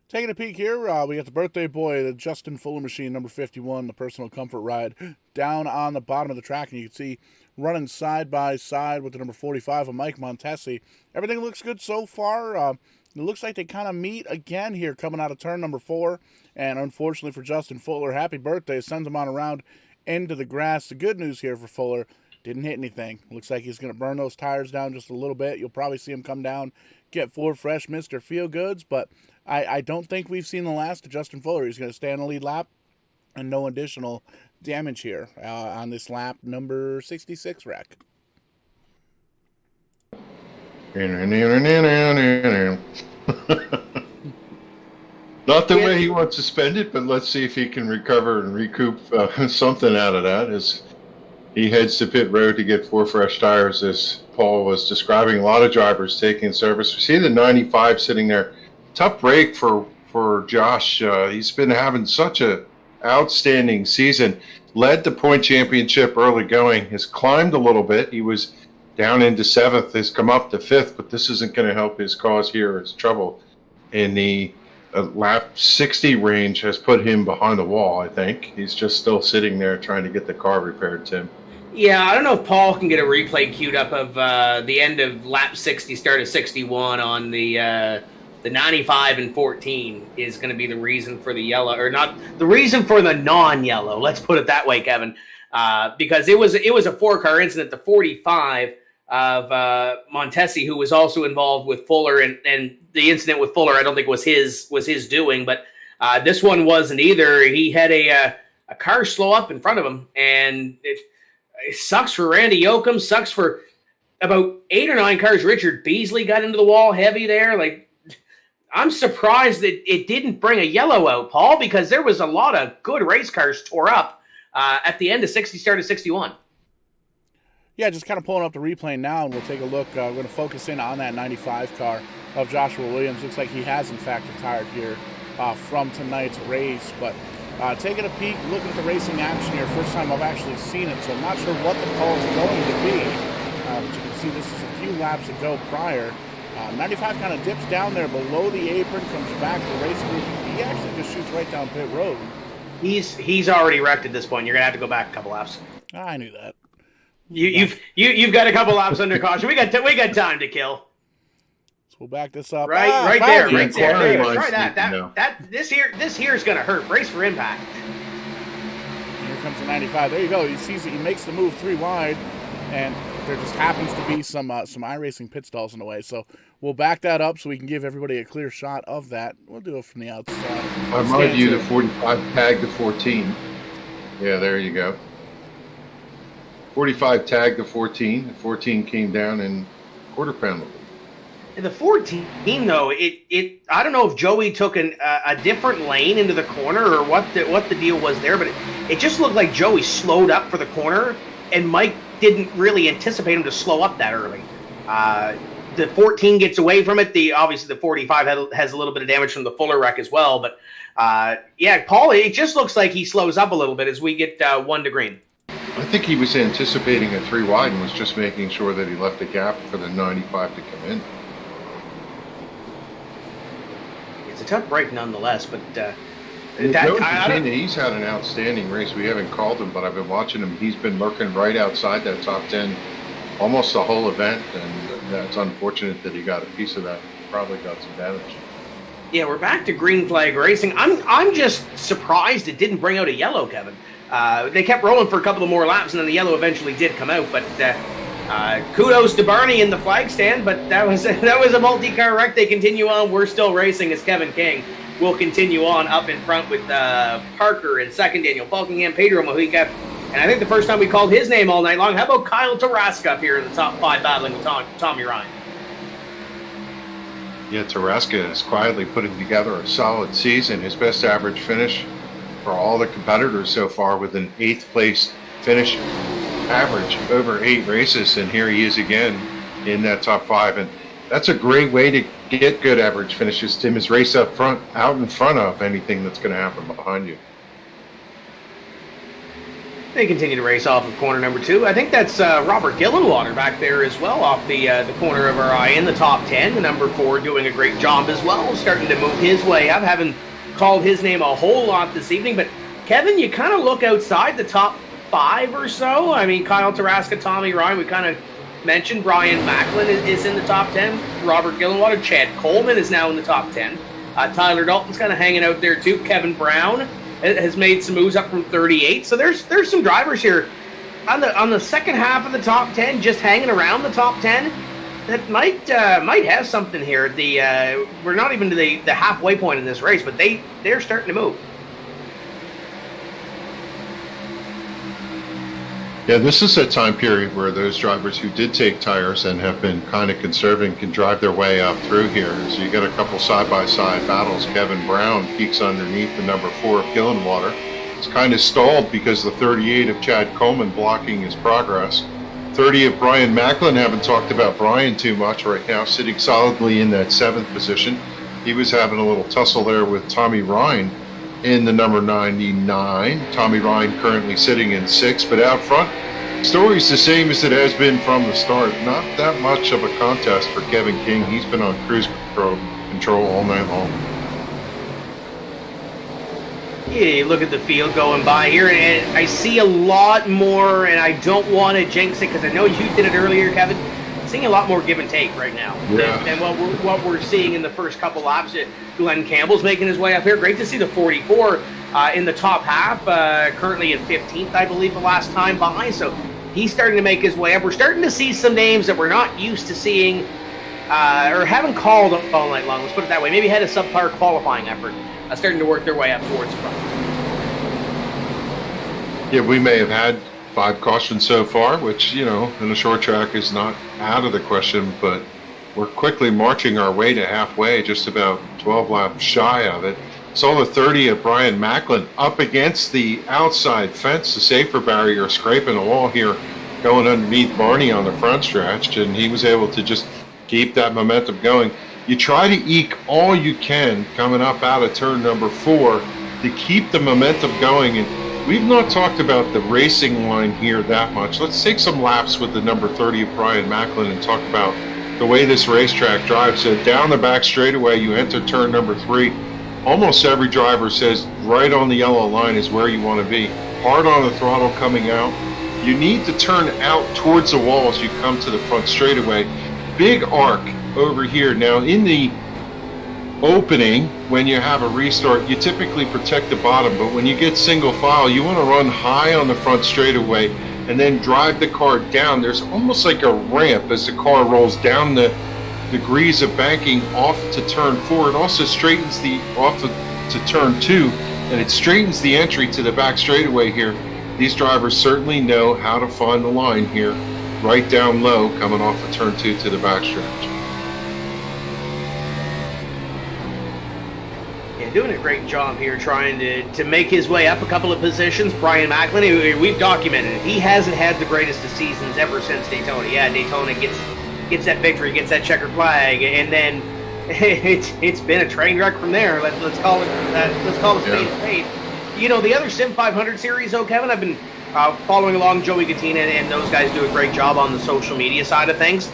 Taking a peek here, we got the birthday boy, the Justin Fuller machine, number 51, the personal comfort ride, down on the bottom of the track, and you can see running side by side with the number 45 of Mike Montesi. Everything looks good so far. It looks like they kind of meet again here coming out of turn number 4, and unfortunately for Justin Fuller, happy birthday, sends him on around into the grass. The good news here for Fuller, didn't hit anything. Looks like he's going to burn those tires down just a little bit. You'll probably see him come down, get 4 fresh Mr. Feel-Goods, but I don't think we've seen the last of Justin Fuller. He's going to stay on the lead lap, and no additional damage here on this lap number 66 wreck. Not the way he wants to spend it, but let's see if he can recover and recoup something out of that as he heads to pit road to get 4 fresh tires, as Paul was describing. A lot of drivers taking service. We see the 95 sitting there. Tough break for Josh. He's been having such a outstanding season. Led the point championship early going. Has climbed a little bit. He was down into 7th. Has come up to 5th, but this isn't going to help his cause here. It's trouble in the lap 60 range has put him behind the wall, I think. He's just still sitting there trying to get the car repaired, Tim. Yeah, I don't know if Paul can get a replay queued up of the end of lap 60, start of 61 on the 95 and 14 is going to be the reason for the yellow, or not the reason for the non-yellow. Let's put it that way, Kevin, because it was a 4-car incident. The 45 of Montesi, who was also involved with Fuller, and the incident with Fuller, I don't think was his doing, but this one wasn't either. He had a car slow up in front of him, and it sucks for Randy Yoakum, sucks for about 8 or 9 cars. Richard Beasley got into the wall heavy there. Like, I'm surprised that it didn't bring a yellow out, Paul, because there was a lot of good race cars tore up at the end of 60, start of 61. Yeah, just kind of pulling up the replay now, and we'll take a look. We're going to focus in on that 95 car of Joshua Williams. Looks like he has, in fact, retired here from tonight's race. But taking a peek, looking at the racing action here, first time I've actually seen it, so I'm not sure what the call is going to be. But you can see this is a few laps ago prior. 95 kind of dips down there below the apron, comes back to the race group. He actually just shoots right down pit road. He's already wrecked at this point. You're gonna have to go back a couple laps. I knew that. You've got a couple laps under caution. We got time to kill. So we'll back this up. Right there. Try that. This here is gonna hurt. Brace for impact. Here comes the 95. There you go. He sees it. He makes the move 3 wide, and there just happens to be some iRacing pit stalls in the way. So we'll back that up so we can give everybody a clear shot of that. We'll do it from the outside. I might view the 45 tag to 14. Yeah, there you go. 45 tagged to 14. The 14 came down in quarter pound. In the 14, though, it I don't know if Joey took a different lane into the corner or what the deal was there, but it just looked like Joey slowed up for the corner, and Mike didn't really anticipate him to slow up that early. The 14 gets away from it. Obviously the 45 has a little bit of damage from the Fuller wreck as well, but yeah, Paul, it just looks like he slows up a little bit as we get 1 to green. I think he was anticipating a 3 wide and was just making sure that he left a gap for the 95 to come in. It's a tough break nonetheless, but he's had an outstanding race. We haven't called him, but I've been watching him. He's been lurking right outside that top 10 almost the whole event, and it's unfortunate that he got a piece of that. Probably got some damage. Yeah, we're back to green flag racing. I'm just surprised it didn't bring out a yellow, Kevin. They kept rolling for a couple of more laps, and then the yellow eventually did come out. But Kudos to Barney in the flag stand, but that was a multi-car wreck. They continue on. We're still racing as Kevin King will continue on up in front with Parker in second, Daniel Falkingham, Pedro Mojica, and I think the first time we called his name all night long. How about Kyle Taraska up here in the top 5 battling with Tommy Rhyne? Yeah, Taraska is quietly putting together a solid season. His best average finish for all the competitors so far with an 8th place finish average over 8 races, and here he is again in that top 5, and that's a great way to get good average finishes, Tim, is race up front, out in front of anything that's going to happen behind you. They continue to race off of corner number 2. I think that's Robert Gilliland back there as well off the corner of our eye in the top 10. The number 4 doing a great job as well, starting to move his way up. Haven't called his name a whole lot this evening, but Kevin, you kind of look outside the top 5 or so. I mean, Kyle Taraska, Tommy Rhyne, we kind of mentioned. Brian Macklin is in the top 10. Robert Gilliland, Chad Coleman is now in the top 10. Tyler Dalton's kind of hanging out there too. Kevin Brown has made some moves up from 38. So there's some drivers here on the second half of the top 10, just hanging around the top 10. That might have something here. We're not even to the halfway point in this race, but they're starting to move. Yeah, this is a time period where those drivers who did take tires and have been kind of conserving can drive their way up through here. So you got a couple side-by-side battles. Kevin Brown peeks underneath the number 4 of Gillenwater. It's kind of stalled because the 38 of Chad Coleman blocking his progress. 30 of Brian Macklin, haven't talked about Brian too much right now, sitting solidly in that 7th position. He was having a little tussle there with Tommy Rhyne in the number 99. Tommy Rhyne currently sitting in 6th, but out front, story's the same as it has been from the start. Not that much of a contest for Kevin King. He's been on cruise control all night long. Yeah, you look at the field going by here, and I see a lot more, and I don't want to jinx it because I know you did it earlier, Kevin. Seeing a lot more give and take right now than what we're seeing in the first couple laps. Glenn Campbell's making his way up here. Great to see the 44 in the top half, currently in 15th, I believe, the last time by. So he's starting to make his way up. We're starting to see some names that we're not used to seeing or haven't called all night long. Let's put it that way. Maybe had a subpar qualifying effort, starting to work their way up towards the front. Yeah, we may have had 5 cautions so far, which, you know, in a short track is not out of the question, but we're quickly marching our way to halfway, just about 12 laps shy of it. Saw the 30 of Brian Macklin up against the outside fence, the safer barrier, scraping the wall here, going underneath Barney on the front stretch, and he was able to just keep that momentum going. You try to eke all you can coming up out of turn number 4 to keep the momentum going, and we've not talked about the racing line here that much. Let's take some laps with the number 30 of Brian Macklin and talk about the way this racetrack drives. So down the back straightaway, you enter turn number 3. Almost every driver says right on the yellow line is where you want to be. Hard on the throttle coming out. You need to turn out towards the wall as you come to the front straightaway. Big arc over here. Now in the opening, when you have a restart, you typically protect the bottom, but when you get single file, you want to run high on the front straightaway and then drive the car down. There's almost like a ramp as the car rolls down the degrees of banking off to turn 4. It also straightens to turn 2, and it straightens the entry to the back straightaway here. These drivers certainly know how to find the line here, right down low, coming off of turn 2 to the back stretch. Doing a great job here trying to make his way up a couple of positions. Brian Macklin, we've documented it. He hasn't had the greatest of seasons ever since Daytona. Yeah, Daytona gets that victory, gets that checkered flag, and then it's been a train wreck from there. Let's call it a spade a spade. You know, the other SIM500 series, though, Kevin, I've been following along. Joey Gattina and those guys do a great job on the social media side of things.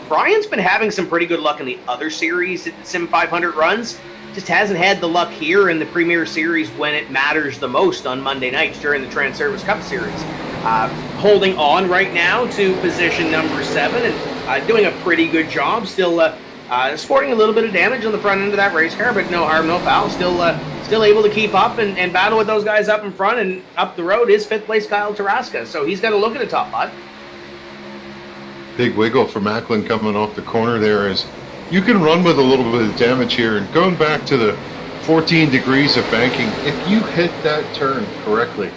Brian's been having some pretty good luck in the other series that the SIM500 runs. Just hasn't had the luck here in the Premier Series when it matters the most on Monday nights during the Transervice Cup Series. Holding on right now to position number 7 and doing a pretty good job. Still sporting a little bit of damage on the front end of that race car, but no harm, no foul. Still able to keep up and battle with those guys up in front, and up the road is 5th place Kyle Taraska. So he's got to look at the top 5. big wiggle for Macklin coming off the corner there is you can run with a little bit of damage here. And going back to the 14 degrees of banking, if you hit that turn correctly,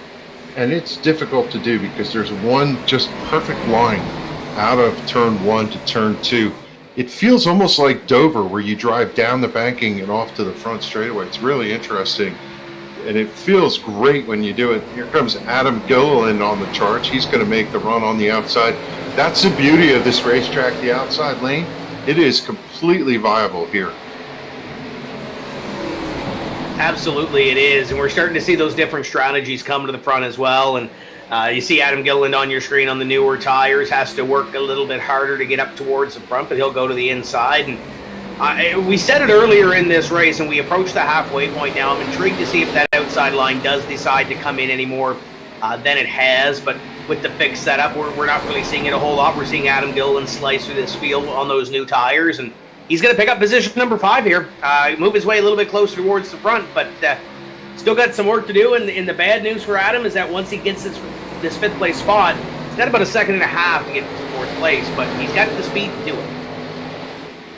and it's difficult to do because there's one just perfect line out of turn 1 to turn 2. It feels almost like Dover, where you drive down the banking and off to the front straightaway. It's really interesting, and it feels great when you do it. Here comes Adam Gilliland on the charge. He's going to make the run on the outside. That's the beauty of this racetrack, the outside lane. It is completely viable here. Absolutely, it is, and we're starting to see those different strategies come to the front as well. And you see Adam Gilliland on your screen on the newer tires, has to work a little bit harder to get up towards the front, but he'll go to the inside. And we said it earlier in this race, and we approach the halfway point now. I'm intrigued to see if that outside line does decide to come in any more than it has. But with the fixed setup, we're not really seeing it a whole lot. We're seeing Adam Gilliland slice through this field on those new tires, and he's going to pick up position number 5 here. Move his way a little bit closer towards the front, but still got some work to do. And the bad news for Adam is that once he gets this 5th place spot, he's got about a second and a half to get to 4th place, but he's got the speed to do it.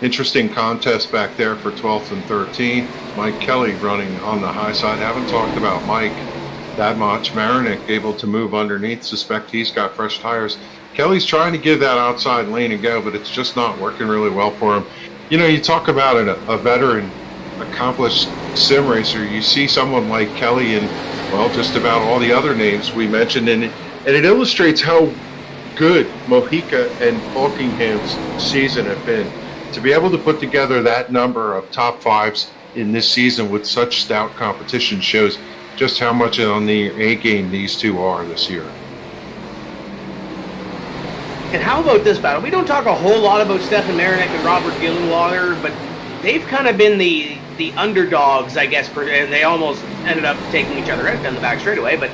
Interesting contest back there for 12th and 13th. Mike Kelly running on the high side. Haven't talked about Mike that much. Marinick able to move underneath. Suspect he's got fresh tires. Kelly's trying to give that outside lane a go, but it's just not working really well for him. You know, you talk about a veteran, accomplished sim racer. You see someone like Kelly and, well, just about all the other names we mentioned, and it illustrates how good Mojica and Falkingham's season have been. To be able to put together that number of top 5s in this season with such stout competition shows just how much on the A game these two are this year. And how about this battle? We don't talk a whole lot about Stefan Marinick and Robert Gilliland, but they've kind of been the underdogs, I guess. They almost ended up taking each other out down the back straightaway, but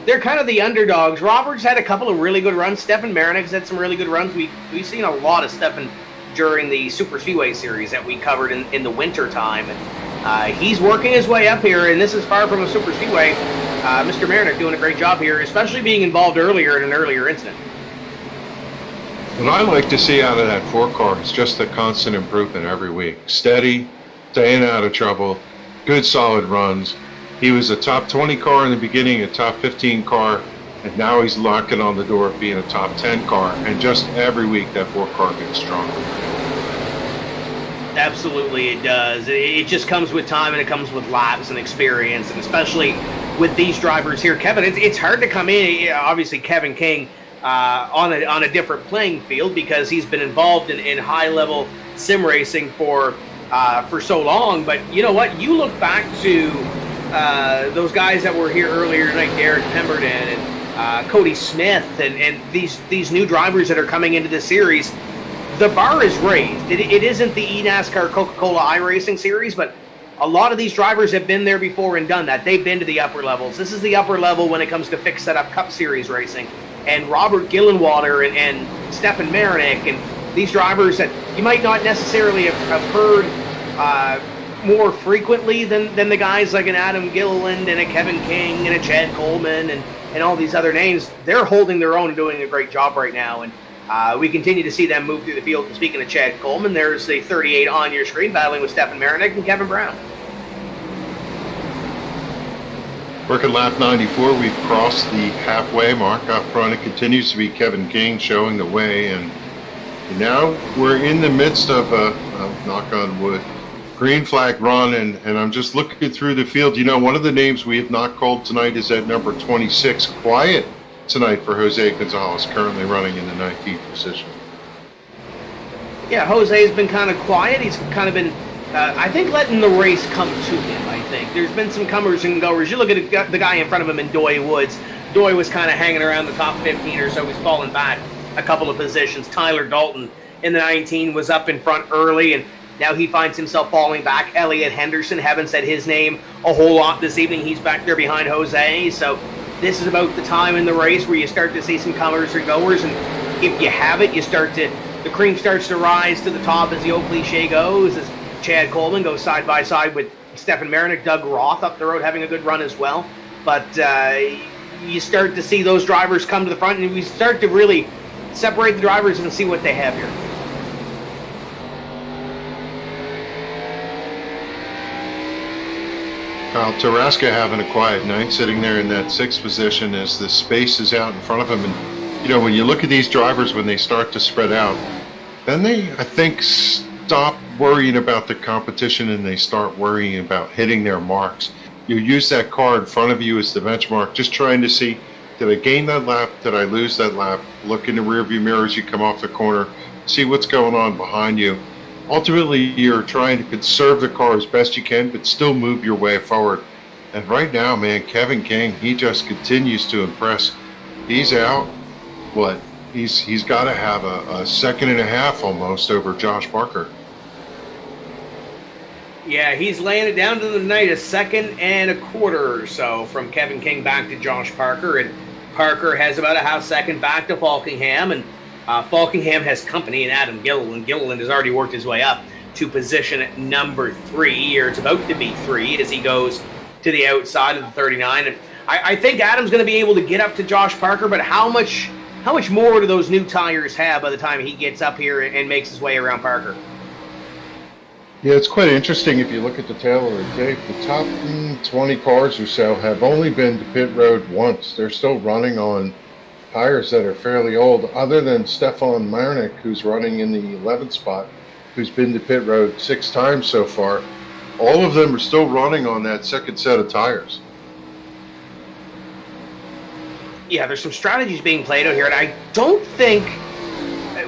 they're kind of the underdogs. Robert's had a couple of really good runs. Stefan Marinick's had some really good runs. We've seen a lot of Stefan during the Super Speedway series that we covered in the winter time. And he's working his way up here, and this is far from a Super Speedway. Mr. Marinick doing a great job here, especially being involved earlier in an earlier incident. What I like to see out of that 4-car is just the constant improvement every week. Steady, staying out of trouble, good solid runs. He was a top 20 car in the beginning, a top 15 car, and now he's knocking on the door of being a top 10 car. And just every week that 4-car gets stronger. Absolutely, it does. It just comes with time, and it comes with laps and experience, and especially with these drivers here. Kevin, it's hard to come in. Obviously, Kevin King on a different playing field because he's been involved in high-level sim racing for so long. But you know what? You look back to those guys that were here earlier tonight, Derek Pemberton and Cody Smith, and these new drivers that are coming into this series. The bar is raised. It isn't the eNASCAR Coca-Cola iRacing series, but a lot of these drivers have been there before and done that. They've been to the upper levels. This is the upper level when it comes to fixed setup Cup Series racing. And Robert Gillenwater and Stefan Marinick and these drivers that you might not necessarily have heard more frequently than the guys like an Adam Gilliland and a Kevin King and a Chad Coleman and all these other names. They're holding their own and doing a great job right now. And we continue to see them move through the field. And speaking of Chad Coleman, there's the 38 on your screen battling with Stefan Marinick and Kevin Brown. Working lap 94, we've crossed the halfway mark. Up front, it continues to be Kevin King showing the way. And now we're in the midst of a knock on wood, green flag run. And I'm just looking through the field. You know, one of the names we have not called tonight is at number 26, quiet tonight for Jose Gonzalez, currently running in the 19th position. Yeah, Jose's been kind of quiet. He's kind of been, I think, letting the race come to him, I think. There's been some comers and goers. You look at the guy in front of him in Doy Woods. Doy was kind of hanging around the top 15 or so. He's fallen back a couple of positions. Tyler Dalton in the 19 was up in front early, and now he finds himself falling back. Elliot Henderson, haven't said his name a whole lot this evening. He's back there behind Jose, so this is about the time in the race where you start to see some comers and goers, and if you have it, the cream starts to rise to the top, as the old cliche goes, as Chad Coleman goes side by side with Stefan Marinick, Doug Roth up the road having a good run as well. But you start to see those drivers come to the front, and we start to really separate the drivers and see what they have here. Kyle Taraska having a quiet night, sitting there in that 6th position as the space is out in front of him. And, when you look at these drivers, when they start to spread out, then they, I think, stop worrying about the competition and they start worrying about hitting their marks. You use that car in front of you as the benchmark, just trying to see, did I gain that lap? Did I lose that lap? Look in the rearview mirror as you come off the corner, see what's going on behind you. Ultimately, you're trying to conserve the car as best you can, but still move your way forward. And right now, man, Kevin King, he just continues to impress. He's out. He's got to have a second and a half almost over Josh Parker. Yeah, he's laying it down to the night, a second and a quarter or so from Kevin King back to Josh Parker. And Parker has about a half second back to Falkingham. And Falkingham has company in Adam Gilliland. Gilliland has already worked his way up to position at number 3, or it's about to be 3, as he goes to the outside of the 39. And I think Adam's going to be able to get up to Josh Parker, but how much more do those new tires have by the time he gets up here and makes his way around Parker? Yeah, it's quite interesting if you look at the tail of the tape. The top 20 cars or so have only been to pit road once. They're still running on tires that are fairly old, other than Stefan Marnik, who's running in the 11th spot, who's been to pit road 6 times so far. All of them are still running on that second set of tires. Yeah, there's some strategies being played out here, and I don't think,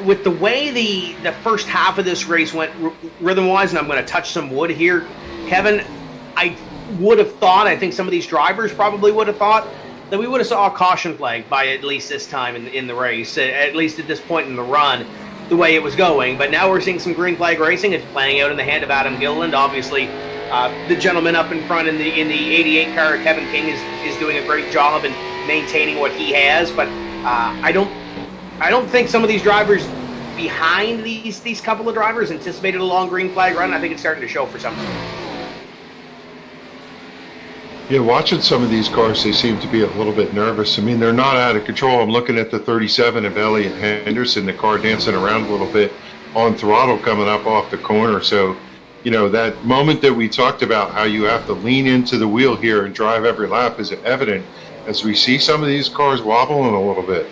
with the way the first half of this race went rhythm-wise, and I'm going to touch some wood here, Kevin, I would have thought, I think some of these drivers probably would have thought, that we would have saw a caution flag by at least this time in the race, at least at this point in the run, the way it was going. But now we're seeing some green flag racing. It's playing out in the hand of Adam Gilliland. Obviously, the gentleman up in front in the 88 car, Kevin King, is doing a great job in maintaining what he has. But I don't think some of these drivers behind these couple of drivers anticipated a long green flag run. I think it's starting to show for some of them. Yeah, watching some of these cars, they seem to be a little bit nervous. I mean, they're not out of control. I'm looking at the 37 of Elliott Henderson, the car dancing around a little bit on throttle coming up off the corner. So, that moment that we talked about, how you have to lean into the wheel here and drive every lap, is evident as we see some of these cars wobbling a little bit.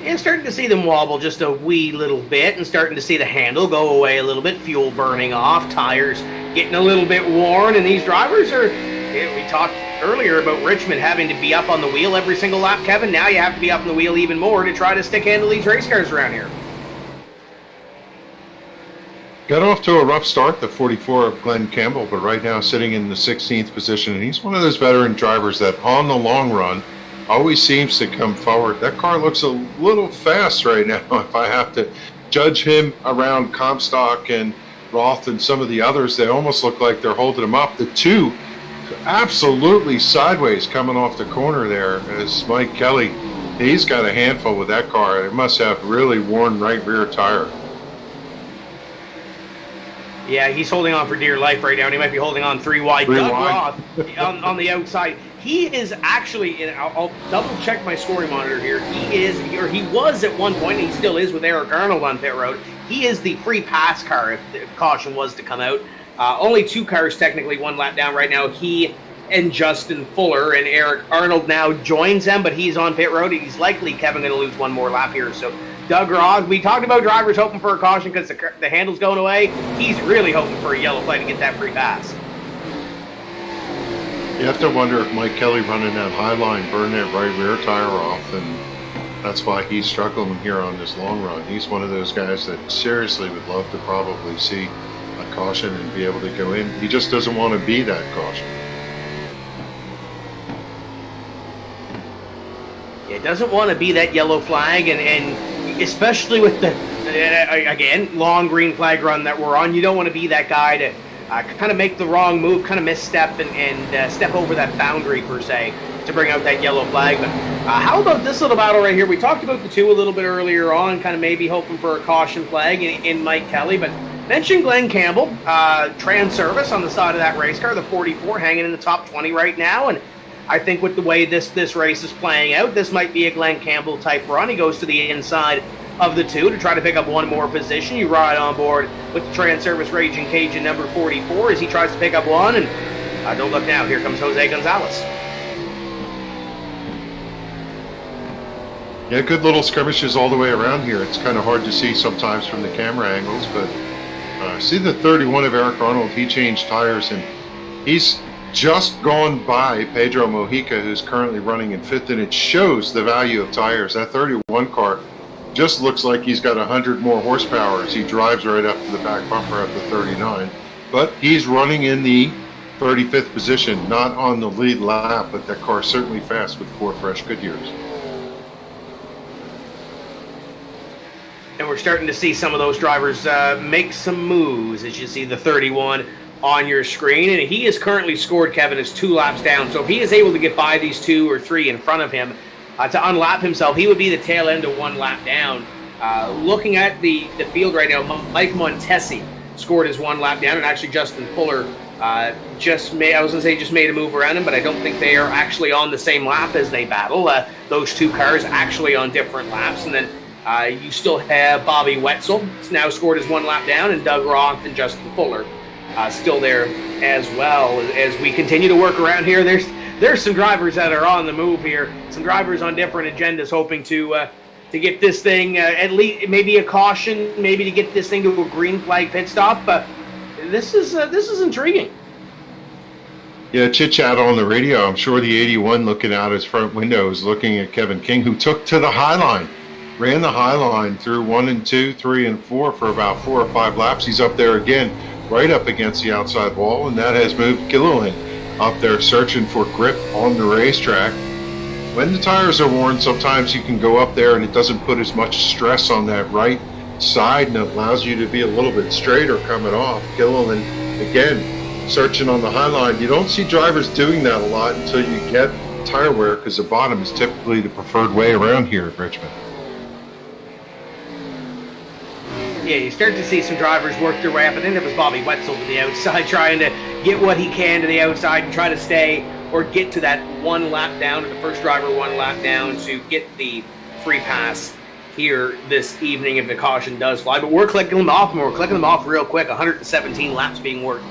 And starting to see them wobble just a wee little bit, and starting to see the handle go away a little bit, fuel burning off, tires getting a little bit worn, and these drivers are, we talked earlier about Richmond having to be up on the wheel every single lap, Kevin. Now you have to be up on the wheel even more to try to stick handle these race cars around here. Got off to a rough start, the 44 of Glenn Campbell, but right now sitting in the 16th position, and he's one of those veteran drivers that on the long run always seems to come forward. That car looks a little fast right now. If I have to judge him around Comstock and Roth and some of the others, they almost look like they're holding him up. The two absolutely sideways coming off the corner there as Mike Kelly, he's got a handful with that car. It must have really worn right rear tire. Yeah, he's holding on for dear life right now, and he might be holding on 3 wide. Doug Roth on the outside. He is actually, and I'll double check my scoring monitor here. He was at one point, and he still is with Eric Arnold on pit road. He is the free pass car if caution was to come out. Only 2 cars technically 1 lap down right now. He and Justin Fuller, and Eric Arnold now joins them, but he's on pit road. He's likely, Kevin, going to lose 1 more lap here. So Doug Roth, we talked about drivers hoping for a caution because the handle's going away. He's really hoping for a yellow flag to get that free pass. You have to wonder if Mike Kelly running that high line burned that right rear tire off, and that's why he's struggling here on this long run. He's one of those guys that seriously would love to probably see a caution and be able to go in. He just doesn't want to be that caution. It doesn't want to be that yellow flag, and especially with the, again, long green flag run that we're on, you don't want to be that guy to kind of make the wrong move, kind of misstep and step over that boundary, per se, to bring out that yellow flag. But how about this little battle right here? We talked about the 2 a little bit earlier on, kind of maybe hoping for a caution flag in Mike Kelly, but mentioned Glenn Campbell, Transervice on the side of that race car, the 44, hanging in the top 20 right now, and I think with the way this race is playing out, this might be a Glenn Campbell type run. He goes to the inside of the two to try to pick up one more position. You ride on board with the Transervice Raging Cajun number 44 as he tries to pick up one. And don't look now. Here comes Jose Gonzalez. Yeah, good little skirmishes all the way around here. It's kind of hard to see sometimes from the camera angles, but see the 31 of Eric Arnold. He changed tires, and he's just gone by Pedro Mojica, who's currently running in 5th, and it shows the value of tires. That 31 car just looks like he's got 100 more horsepower as he drives right up to the back bumper of the 39. But he's running in the 35th position, not on the lead lap, but that car's certainly fast with 4 fresh Goodyears. And we're starting to see some of those drivers make some moves, as you see the 31 on your screen. And he is currently scored, Kevin, as 2 laps down. So if he is able to get by these 2 or 3 in front of him to unlap himself, he would be the tail end of 1 lap down. Looking at the field right now, Mike Montesi scored his 1 lap down, and actually Justin Fuller just made a move around him, but I don't think they are actually on the same lap as they battle. Those 2 cars actually on different laps. And then you still have Bobby Wetzel, it's now scored his 1 lap down, and Doug Roth and Justin Fuller still there as well. As we continue to work around here, there's some drivers that are on the move here, some drivers on different agendas hoping to get this thing, at least maybe a caution, maybe to get this thing to a green flag pit stop. This is intriguing. Yeah, chit-chat on the radio. I'm sure the 81 looking out his front window is looking at Kevin King, who took to the high line. Ran the high line through 1 and 2, 3 and 4 for about 4 or 5 laps. He's up there again, right up against the outside wall, and that has moved Gilliland up there searching for grip on the racetrack. When the tires are worn, sometimes you can go up there and it doesn't put as much stress on that right side, and it allows you to be a little bit straighter coming off. Gilliland, again, searching on the high line. You don't see drivers doing that a lot until you get tire wear, because the bottom is typically the preferred way around here at Richmond. Yeah, you start to see some drivers work their way up. I think it was Bobby Wetzel to the outside, trying to get what he can to the outside and try to stay or get to that 1 lap down, to the first driver 1 lap down to get the free pass here this evening if the caution does fly. But we're clicking them off, and we're clicking them off real quick. 117 laps being worked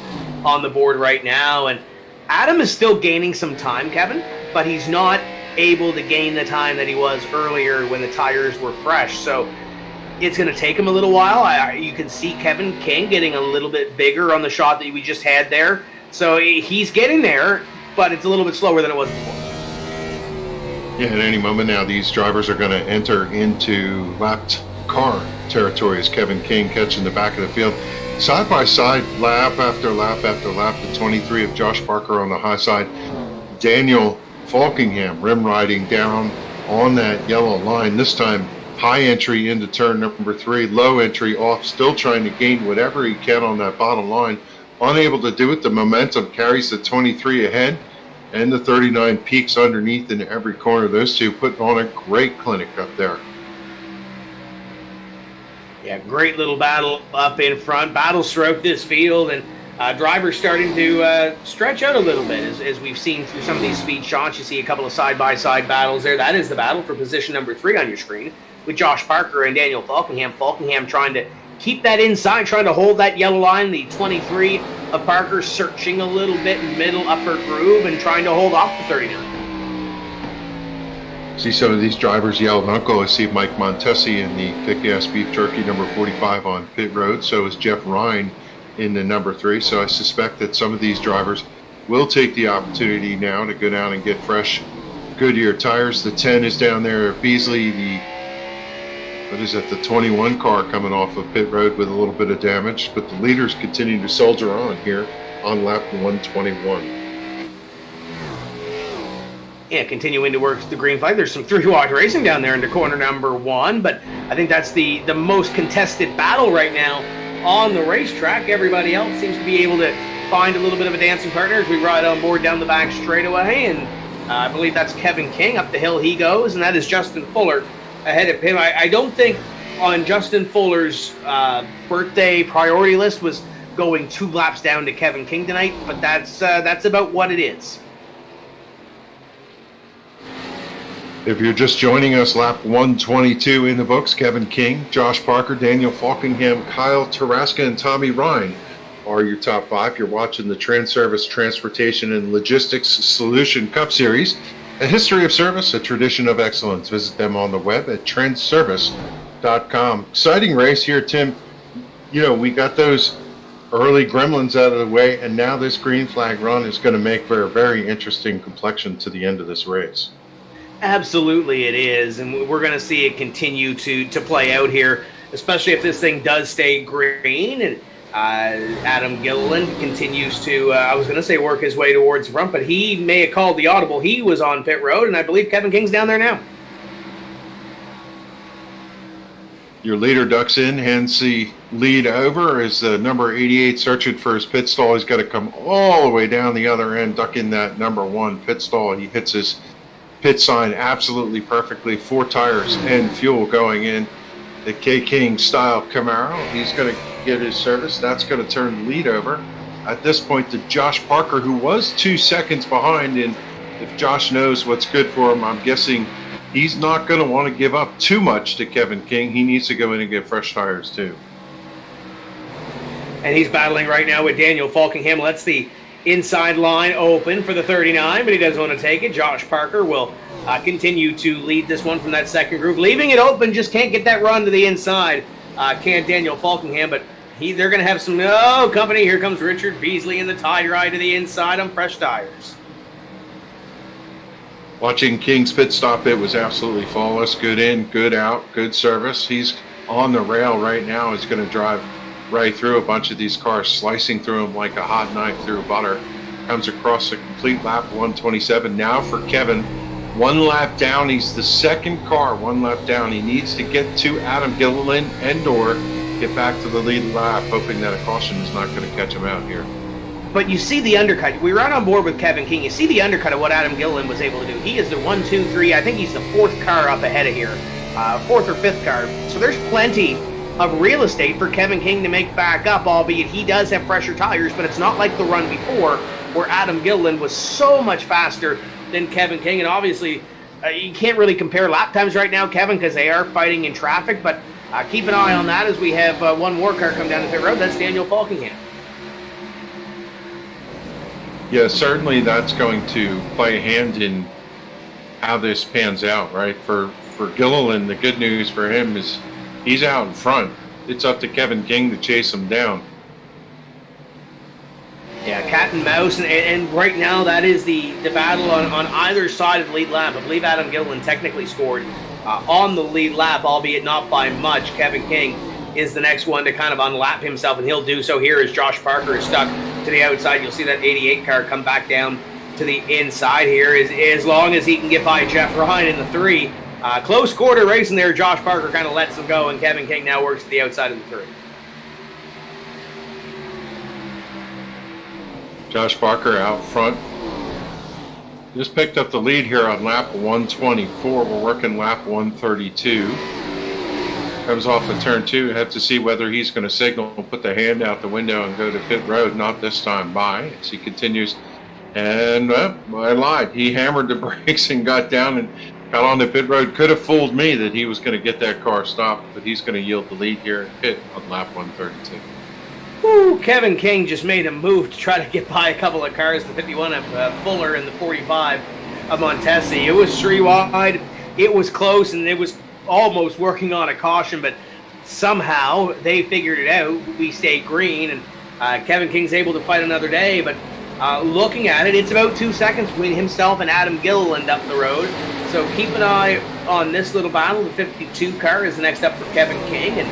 on the board right now. And Adam is still gaining some time, Kevin, but he's not able to gain the time that he was earlier when the tires were fresh. So it's going to take him a little while. You can see Kevin King getting a little bit bigger on the shot that we just had there. So he's getting there, but it's a little bit slower than it was before. Yeah, at any moment now, these drivers are going to enter into lapped car territory as Kevin King catching the back of the field. Side by side, lap after lap after lap, the 23 of Josh Parker on the high side. Daniel Falkingham rim riding down on that yellow line. This time, high entry into turn number 3, low entry off, still trying to gain whatever he can on that bottom line. Unable to do it, the momentum carries the 23 ahead, and the 39 peaks underneath in every corner. Those two putting on a great clinic up there. Yeah, great little battle up in front. Battles throughout this field, and drivers starting to stretch out a little bit as we've seen through some of these speed shots. You see a couple of side-by-side battles there. That is the battle for position number 3 on your screen, with Josh Parker and Daniel Falkingham. Falkingham trying to keep that inside, trying to hold that yellow line. The 23 of Parker searching a little bit middle upper groove and trying to hold off the 39. See some of these drivers yell uncle. I see Mike Montesi in the kick-ass beef jerky number 45 on pit road. So is Jeff Rhyne in the number 3. So I suspect that some of these drivers will take the opportunity now to go down and get fresh Goodyear tires. The 10 is down there at Beasley. The 21 car coming off of pit road with a little bit of damage, but the leaders continue to soldier on here on lap 121. Yeah, continuing to work the green flag. There's some 3-wide racing down there into corner number 1, but I think that's the most contested battle right now on the racetrack. Everybody else seems to be able to find a little bit of a dancing partner as we ride on board down the back straightaway, and I believe that's Kevin King. Up the hill he goes, and that is Justin Fuller ahead of him. I don't think on Justin Fuller's birthday priority list was going 2 laps down to Kevin King tonight, but that's about what it is. If you're just joining us, lap 122 in the books. Kevin King, Josh Parker, Daniel Falkingham, Kyle Taraska, and Tommy Rhyne are your top 5. You're watching the Transervice Transportation and Logistics Solution Cup Series, a history of service, a tradition of excellence. Visit them on the web at transervice.com. Exciting race here, Tim. You know, we got those early gremlins out of the way, and now this green flag run is going to make for a very interesting complexion to the end of this race. Absolutely it is, and we're going to see it continue to play out here, especially if this thing does stay green, and Adam Gilliland continues to, I was going to say work his way towards the front, but he may have called the audible. He was on pit road, and I believe Kevin King's down there now. Your leader ducks in, hands the lead over as number 88 searching for his pit stall. He's got to come all the way down the other end, duck in that number 1 pit stall. He hits his pit sign absolutely perfectly. 4 tires and fuel going in. The K King style Camaro. He's going to get his service. That's going to turn the lead over. At this point, to Josh Parker, who was 2 seconds behind. And if Josh knows what's good for him, I'm guessing he's not going to want to give up too much to Kevin King. He needs to go in and get fresh tires too. And he's battling right now with Daniel Falkingham. Lets the inside line open for the 39, but he doesn't want to take it. Josh Parker will continue to lead this one from that second group. Leaving it open, just can't get that run to the inside. Can't Daniel Falkingham, but they're going to have some company. Here comes Richard Beasley in the tide ride to the inside on fresh tires. Watching King's pit stop, it was absolutely flawless. Good in, good out, good service. He's on the rail right now. He's going to drive right through a bunch of these cars, slicing through them like a hot knife through butter. Comes across a complete lap, 127. Now for Kevin, 1 lap down. He's the second car, 1 lap down. He needs to get to Adam Gilliland and/or get back to the lead lap, hoping that a caution is not going to catch him out here. But you see the undercut. We run on board with Kevin King. You see the undercut of what Adam Gilliland was able to do. He is the 1, 2, 3. I think he's the 4th car up ahead of here. 4th or 5th car. So there's plenty of real estate for Kevin King to make back up, albeit he does have fresher tires, but it's not like the run before where Adam Gilliland was so much faster than Kevin King. And obviously, you can't really compare lap times right now, Kevin, because they are fighting in traffic, but keep an eye on that as we have one more car come down the pit road. That's Daniel Falkingham. Yeah, certainly that's going to play a hand in how this pans out, right? For Gilliland, the good news for him is he's out in front. It's up to Kevin King to chase him down. Yeah, cat and mouse, and right now that is the battle on either side of the lead lap. I believe Adam Gilliland technically scored on the lead lap, albeit not by much. Kevin King is the next one to kind of unlap himself, and he'll do so here as Josh Parker is stuck to the outside. You'll see that 88 car come back down to the inside here as long as he can get by Jeff Rhyne in the 3. Close quarter racing there. Josh Parker kind of lets them go, and Kevin King now works to the outside of the 3. Josh Parker out front. Just picked up the lead here on lap 124. We're working lap 132. Comes off of turn 2. Have to see whether he's going to signal and put the hand out the window and go to pit road. Not this time by as he continues. And I lied. He hammered the brakes and got down and got on the pit road. Could have fooled me that he was going to get that car stopped, but he's going to yield the lead here at pit on lap 132. Woo, Kevin King just made a move to try to get by a couple of cars, the 51 of Fuller and the 45 of Montesi. It was 3 wide. It was close, and it was almost working on a caution, but somehow they figured it out. We stayed green, and Kevin King's able to fight another day, but looking at it, it's about 2 seconds between himself and Adam Gilliland up the road. So keep an eye on this little battle. The 52 car is the next up for Kevin King, and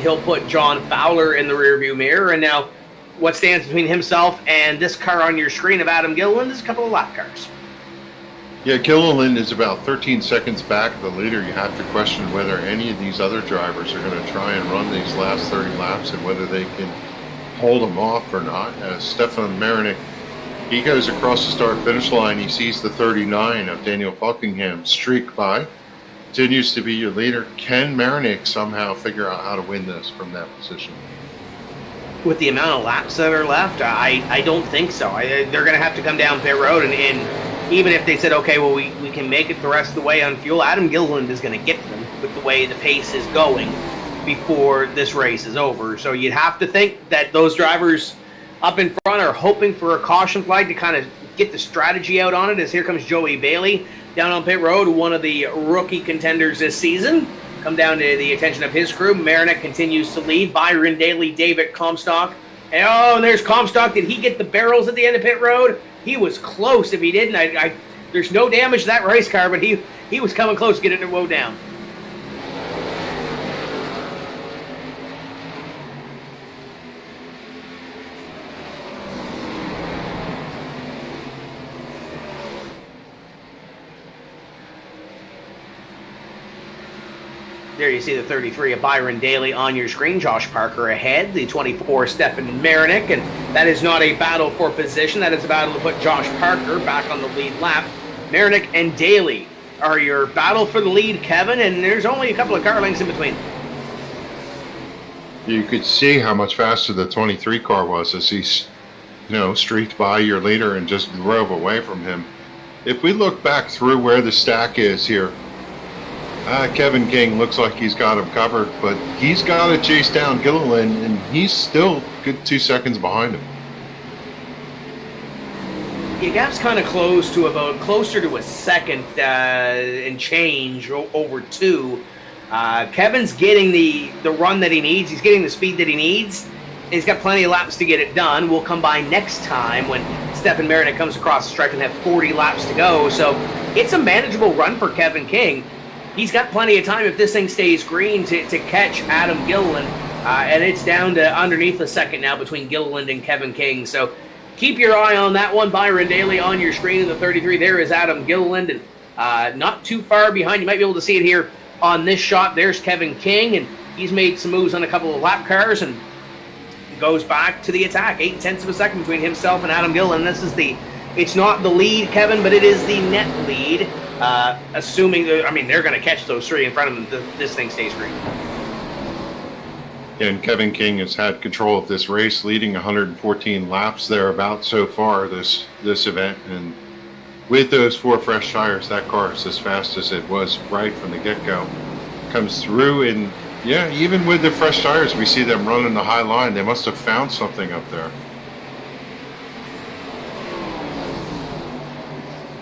he'll put John Fowler in the rearview mirror. And now what stands between himself and this car on your screen of Adam Gilliland is a couple of lap cars. Yeah, Gilliland is about 13 seconds back of the leader. You have to question whether any of these other drivers are going to try and run these last 30 laps and whether they can hold them off or not. Stefan Marinick, he goes across the start-finish line. He sees the 39 of Daniel Falkingham streak by. Continues to be your leader. Can Marinick somehow figure out how to win this from that position? With the amount of laps that are left, I don't think so. They're going to have to come down pit road and even if they said, okay, well, we can make it the rest of the way on fuel, Adam Gilliland is going to get them with the way the pace is going before this race is over. So you'd have to think that those drivers up in front are hoping for a caution flag to kind of get the strategy out on it, as here comes Joey Bailey down on pit road, one of the rookie contenders this season. Come down to the attention of his crew. Marinik continues to lead. Byron Daley, David Comstock. And there's Comstock. Did he get the barrels at the end of pit road? He was close. If he didn't, there's no damage to that race car, but he was coming close to getting it woe down. There you see the 33 of Byron Daley on your screen. Josh Parker ahead. The 24, Stefan Marinik. And that is not a battle for position. That is a battle to put Josh Parker back on the lead lap. Marinik and Daley are your battle for the lead, Kevin. And there's only a couple of car lengths in between. You could see how much faster the 23 car was as he, streaked by your leader and just drove away from him. If we look back through where the stack is here, Kevin King looks like he's got him covered, but he's got to chase down Gilliland, and he's still good 2 seconds behind him. The gap's kind of closer to a second and change over 2. Kevin's getting the run that he needs. He's getting the speed that he needs. He's got plenty of laps to get it done. We'll come by next time when Stefan Marinik comes across the stripe and have 40 laps to go. So it's a manageable run for Kevin King. He's got plenty of time if this thing stays green to catch Adam Gilliland. And it's down to underneath a second now between Gilliland and Kevin King. So keep your eye on that one. Byron Daley on your screen in the 33. There is Adam Gilliland. And not too far behind. You might be able to see it here on this shot. There's Kevin King. And he's made some moves on a couple of lap cars and goes back to the attack. 8/10 of a second between himself and Adam Gilliland. It's not the lead, Kevin, but it is the net lead. Assuming, they're going to catch those 3 in front of them. This thing stays green. And Kevin King has had control of this race, leading 114 laps thereabouts so far this event. And with those 4 fresh tires, that car is as fast as it was right from the get-go. Comes through, and yeah, even with the fresh tires, we see them running the high line. They must have found something up there.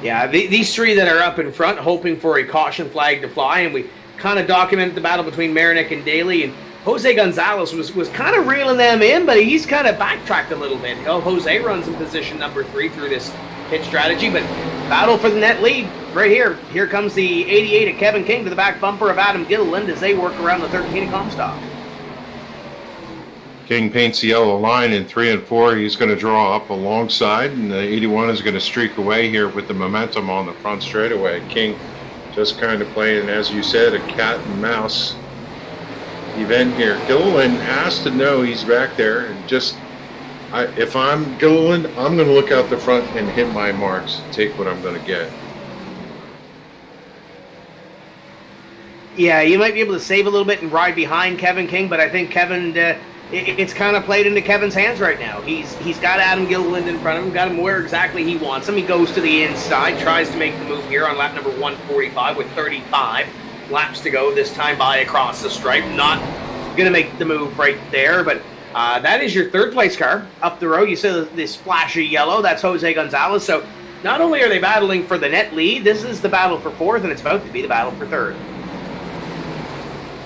Yeah, these 3 that are up in front hoping for a caution flag to fly, and we kind of documented the battle between Marinik and Daley, and Jose Gonzalez was kind of reeling them in, but he's kind of backtracked a little bit. Jose runs in position number 3 through this pit strategy, but battle for the net lead right here. Here comes the 88 of Kevin King to the back bumper of Adam Gilliland as they work around the 13 of Comstock. King paints the yellow line in 3 and 4. He's going to draw up alongside, and the 81 is going to streak away here with the momentum on the front straightaway. King just kind of playing, as you said, a cat and mouse event here. Gilliland has to know he's back there, and if I'm Gilliland, I'm going to look out the front and hit my marks, take what I'm going to get. Yeah, you might be able to save a little bit and ride behind Kevin King, but I think Kevin, it's kind of played into Kevin's hands right now. He's got Adam Gilliland in front of him, got him where exactly he wants him. He goes to the inside, tries to make the move here on lap number 145 with 35 laps to go, this time by across the stripe. Not going to make the move right there, but that is your 3rd place car up the road. You see the splash of yellow. That's Jose Gonzalez. So not only are they battling for the net lead, this is the battle for 4th, and it's about to be the battle for 3rd.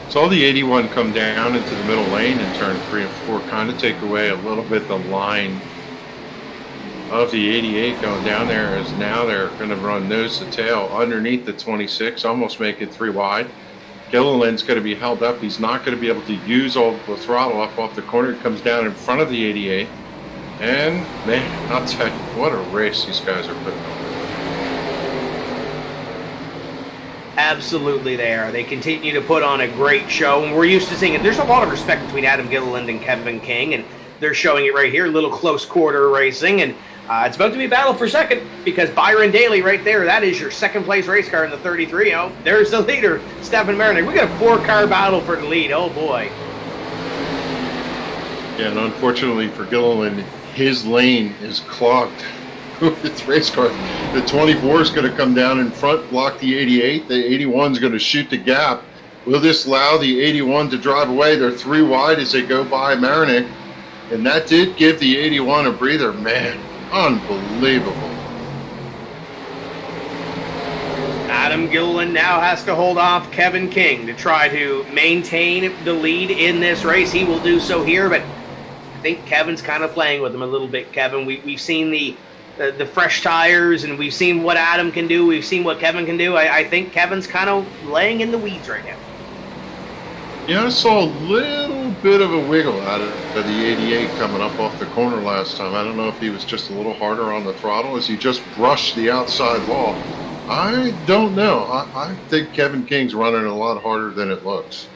Saw the 81 come down into the middle lane in turn 3 and 4, kind of take away a little bit the line of the 88 going down there, as now they're going to run nose to tail underneath the 26, almost make it 3 wide. Gilliland's going to be held up. He's not going to be able to use all the throttle up off the corner. It comes down in front of the 88. And, man, I'll tell you, what a race these guys are putting on. Absolutely they are. They continue to put on a great show, and we're used to seeing it. There's a lot of respect between Adam Gilliland and Kevin King, and they're showing it right here, a little close quarter racing, and it's about to be a battle for second, because Byron Daley right there, that is your 2nd place race car in the 33. Oh, there's the leader, Stefan Marinik. We got a 4-car battle for the lead. Oh, boy. Yeah, and unfortunately for Gilliland, his lane is clogged with race car. The 24 is going to come down in front, block the 88. The 81 is going to shoot the gap. Will this allow the 81 to drive away? They're 3 wide as they go by Marinick. And that did give the 81 a breather. Man, unbelievable. Adam Gilliland now has to hold off Kevin King to try to maintain the lead in this race. He will do so here, but I think Kevin's kind of playing with him a little bit, Kevin. We've seen the fresh tires, and we've seen what Adam can do. We've seen what Kevin can do. I think Kevin's kind of laying in the weeds right now. Yeah, I saw a little bit of a wiggle out of the 88 coming up off the corner last time. I don't know if he was just a little harder on the throttle as he just brushed the outside wall. I don't know. I think Kevin King's running a lot harder than it looks.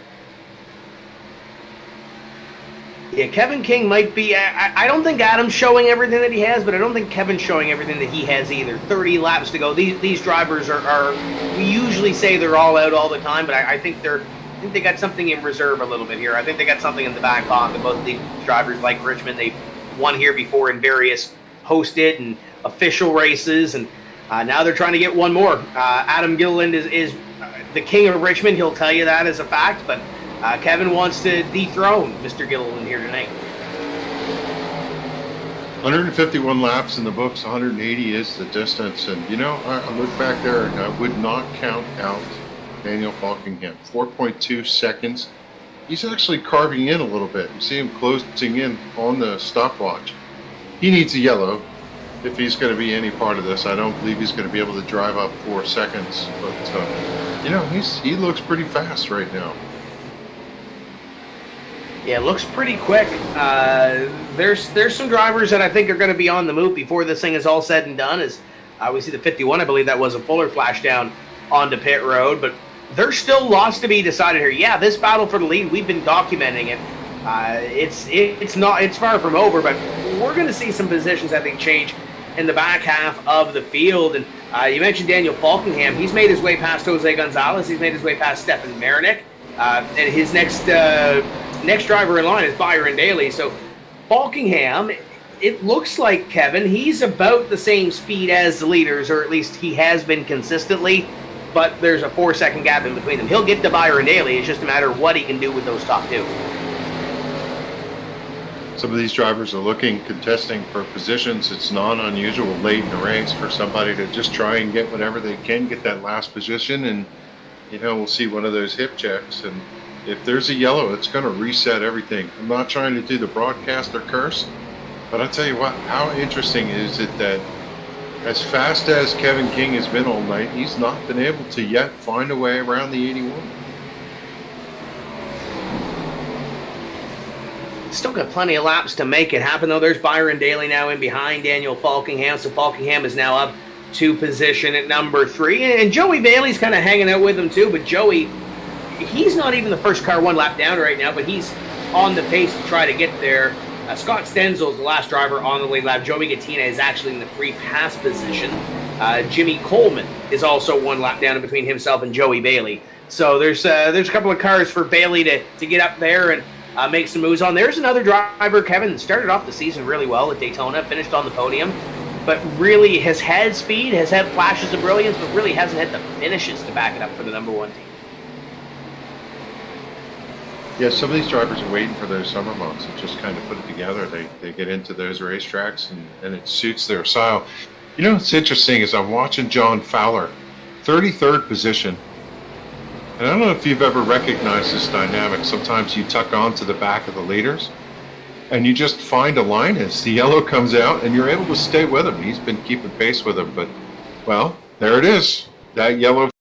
Yeah, Kevin King might be. I don't think Adam's showing everything that he has, but I don't think Kevin's showing everything that he has either. 30 laps to go. These drivers are we usually say they're all out all the time, but I think they got something in reserve a little bit here. I think they got something in the back pocket. Both of these drivers, like Richmond, they've won here before in various hosted and official races, and now they're trying to get one more. Adam Gilliland is the king of Richmond. He'll tell you that as a fact, but Kevin wants to dethrone Mr. Gilliland here tonight. 151 laps in the books, 180 is the distance. And, you know, I look back there and I would not count out Daniel Falkingham. 4.2 seconds. He's actually carving in a little bit. You see him closing in on the stopwatch. He needs a yellow if he's going to be any part of this. I don't believe he's going to be able to drive up 4 seconds. But, you know, he looks pretty fast right now. Yeah, it looks pretty quick. There's some drivers that I think are going to be on the move before this thing is all said and done. As we see the 51, I believe that was a Fuller flash down onto pit road, but there's still lots to be decided here. Yeah, this battle for the lead, we've been documenting it. It's far from over, but we're going to see some positions I think change in the back half of the field. And you mentioned Daniel Falkingham. He's made his way past Jose Gonzalez. He's made his way past Stefan Marinick. And his next driver in line is Byron Daley. So Falkingham, it looks like, Kevin, he's about the same speed as the leaders, or at least he has been consistently, but there's a 4-second gap in between them. He'll get to Byron Daley. It's just a matter of what he can do with those top two. Some of these drivers are contesting for positions. It's not unusual late in the race for somebody to just try and get whatever they can, get that last position, and you know, we'll see one of those hip checks, and if there's a yellow, it's going to reset everything. I'm not trying to do the broadcaster curse, but I'll tell you what, how interesting is it that as fast as Kevin King has been all night, he's not been able to yet find a way around the 81. Still got plenty of laps to make it happen, though. There's Byron Daley now in behind Daniel Falkingham, so Falkingham is now up to position at number 3. And Joey Bailey's kind of hanging out with him too, but Joey, he's not even the first car 1 lap down right now, but he's on the pace to try to get there. Scott Stenzel is the last driver on the lead lap. Joey Gattina is actually in the free pass position. Jimmy Coleman is also 1 lap down in between himself and Joey Bailey. So there's a couple of cars for Bailey to get up there and make some moves on. There's another driver, Kevin, started off the season really well at Daytona, finished on the podium, but really has had speed, has had flashes of brilliance, but really hasn't had the finishes to back it up for the number 1 team. Yeah, some of these drivers are waiting for those summer months and just kind of put it together. They get into those racetracks and it suits their style. You know what's interesting is I'm watching John Fowler, 33rd position. And I don't know if you've ever recognized this dynamic. Sometimes you tuck on to the back of the leaders and you just find a line as the yellow comes out and you're able to stay with him. He's been keeping pace with him, but, well, there it is. That yellow.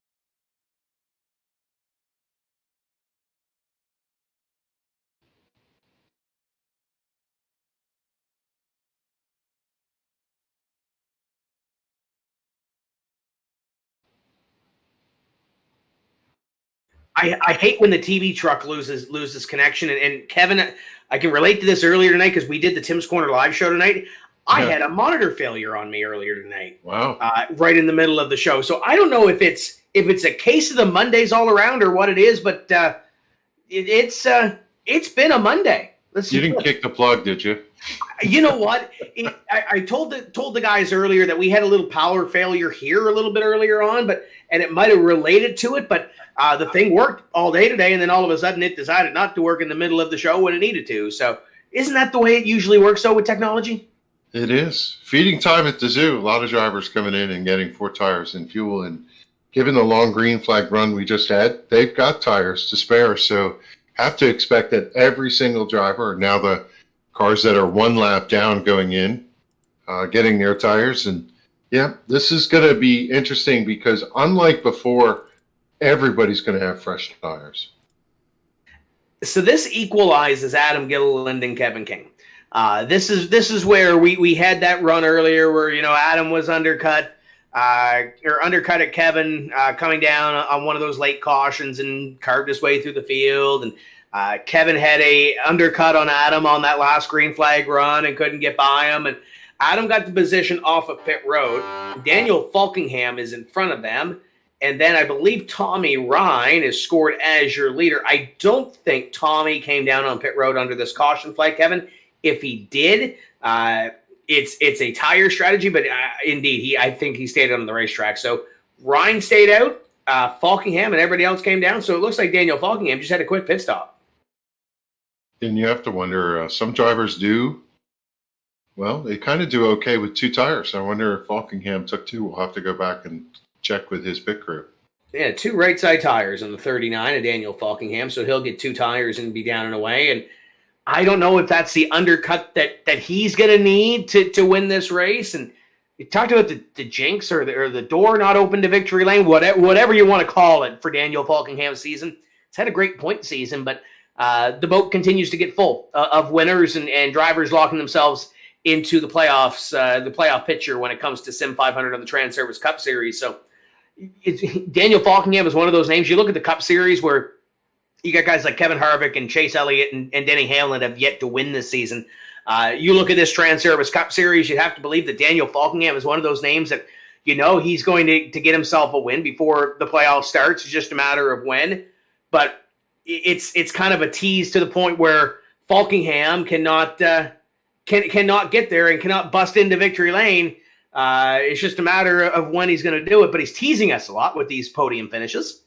I hate when the TV truck loses connection. And Kevin, I can relate to this earlier tonight because we did the Tim's Corner live show tonight. I had a monitor failure on me earlier tonight. Wow. Right in the middle of the show. So I don't know if it's a case of the Mondays all around or what it is, but it's been a Monday. You didn't kick the plug, did you? You know what? I told the guys earlier that we had a little power failure here a little bit earlier on, and it might have related to it, but the thing worked all day today, and then all of a sudden it decided not to work in the middle of the show when it needed to. So isn't that the way it usually works, though, with technology? It is. Feeding time at the zoo, a lot of drivers coming in and getting 4 tires and fuel, and given the long green flag run we just had, they've got tires to spare, so have to expect that every single driver, now the cars that are 1 lap down going in, getting their tires. And yeah, this is going to be interesting because unlike before, everybody's going to have fresh tires. So this equalizes Adam Gilliland and Kevin King. This is where we had that run earlier where, Adam was undercut at Kevin coming down on one of those late cautions and carved his way through the field. And Kevin had a undercut on Adam on that last green flag run and couldn't get by him. And Adam got the position off of pit road. Daniel Falkingham is in front of them. And then I believe Tommy Rhyne is scored as your leader. I don't think Tommy came down on pit road under this caution flag, Kevin. If he did, it's a tire strategy, but indeed, I think he stayed on the racetrack. So Rhyne stayed out, Falkingham and everybody else came down. So it looks like Daniel Falkingham just had a quick pit stop. And you have to wonder, some drivers they kind of do okay with 2 tires. I wonder if Falkingham took 2. We'll have to go back and check with his pit crew. Yeah, 2 right side tires on the 39 of Daniel Falkingham, so he'll get 2 tires and be down and away. And I don't know if that's the undercut that he's going to need to win this race. And you talked about the jinx or the door not open to victory lane, whatever you want to call it for Daniel Falkingham's season. It's had a great point season, but the boat continues to get full of winners and drivers locking themselves into the playoffs, the playoff picture when it comes to SIM500 on the Transervice Cup Series. So Daniel Falkingham is one of those names. You look at the Cup Series where you got guys like Kevin Harvick and Chase Elliott and Denny Hamlin have yet to win this season. You look at this Transervice Cup Series, you have to believe that Daniel Falkingham is one of those names that, he's going to get himself a win before the playoff starts. It's just a matter of when. But it's kind of a tease to the point where Falkingham cannot get there and cannot bust into victory lane. It's just a matter of when he's going to do it. But he's teasing us a lot with these podium finishes.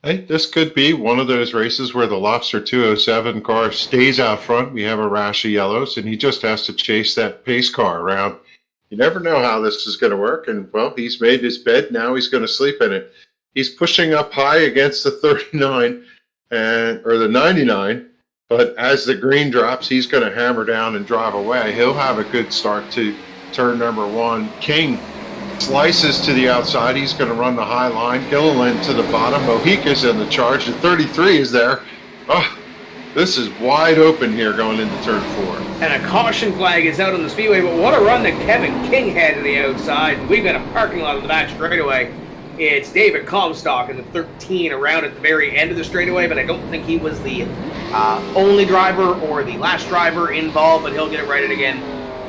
Hey, this could be one of those races where the Lobster 207 car stays out front. We have a rash of yellows, and he just has to chase that pace car around. You never know how this is going to work, and, he's made his bed. Now he's going to sleep in it. He's pushing up high against the 39 or the 99, but as the green drops, he's going to hammer down and drive away. He'll have a good start to turn number 1. King slices to the outside. He's going to run the high line. Gilliland to the bottom. Mojica's in the charge. The 33 is there. Oh, this is wide open here going into turn 4. And a caution flag is out on the speedway, but what a run that Kevin King had to the outside. We've got a parking lot on the back straightaway. It's David Comstock in the 13 around at the very end of the straightaway, but I don't think he was the only driver or the last driver involved, but he'll get it righted again.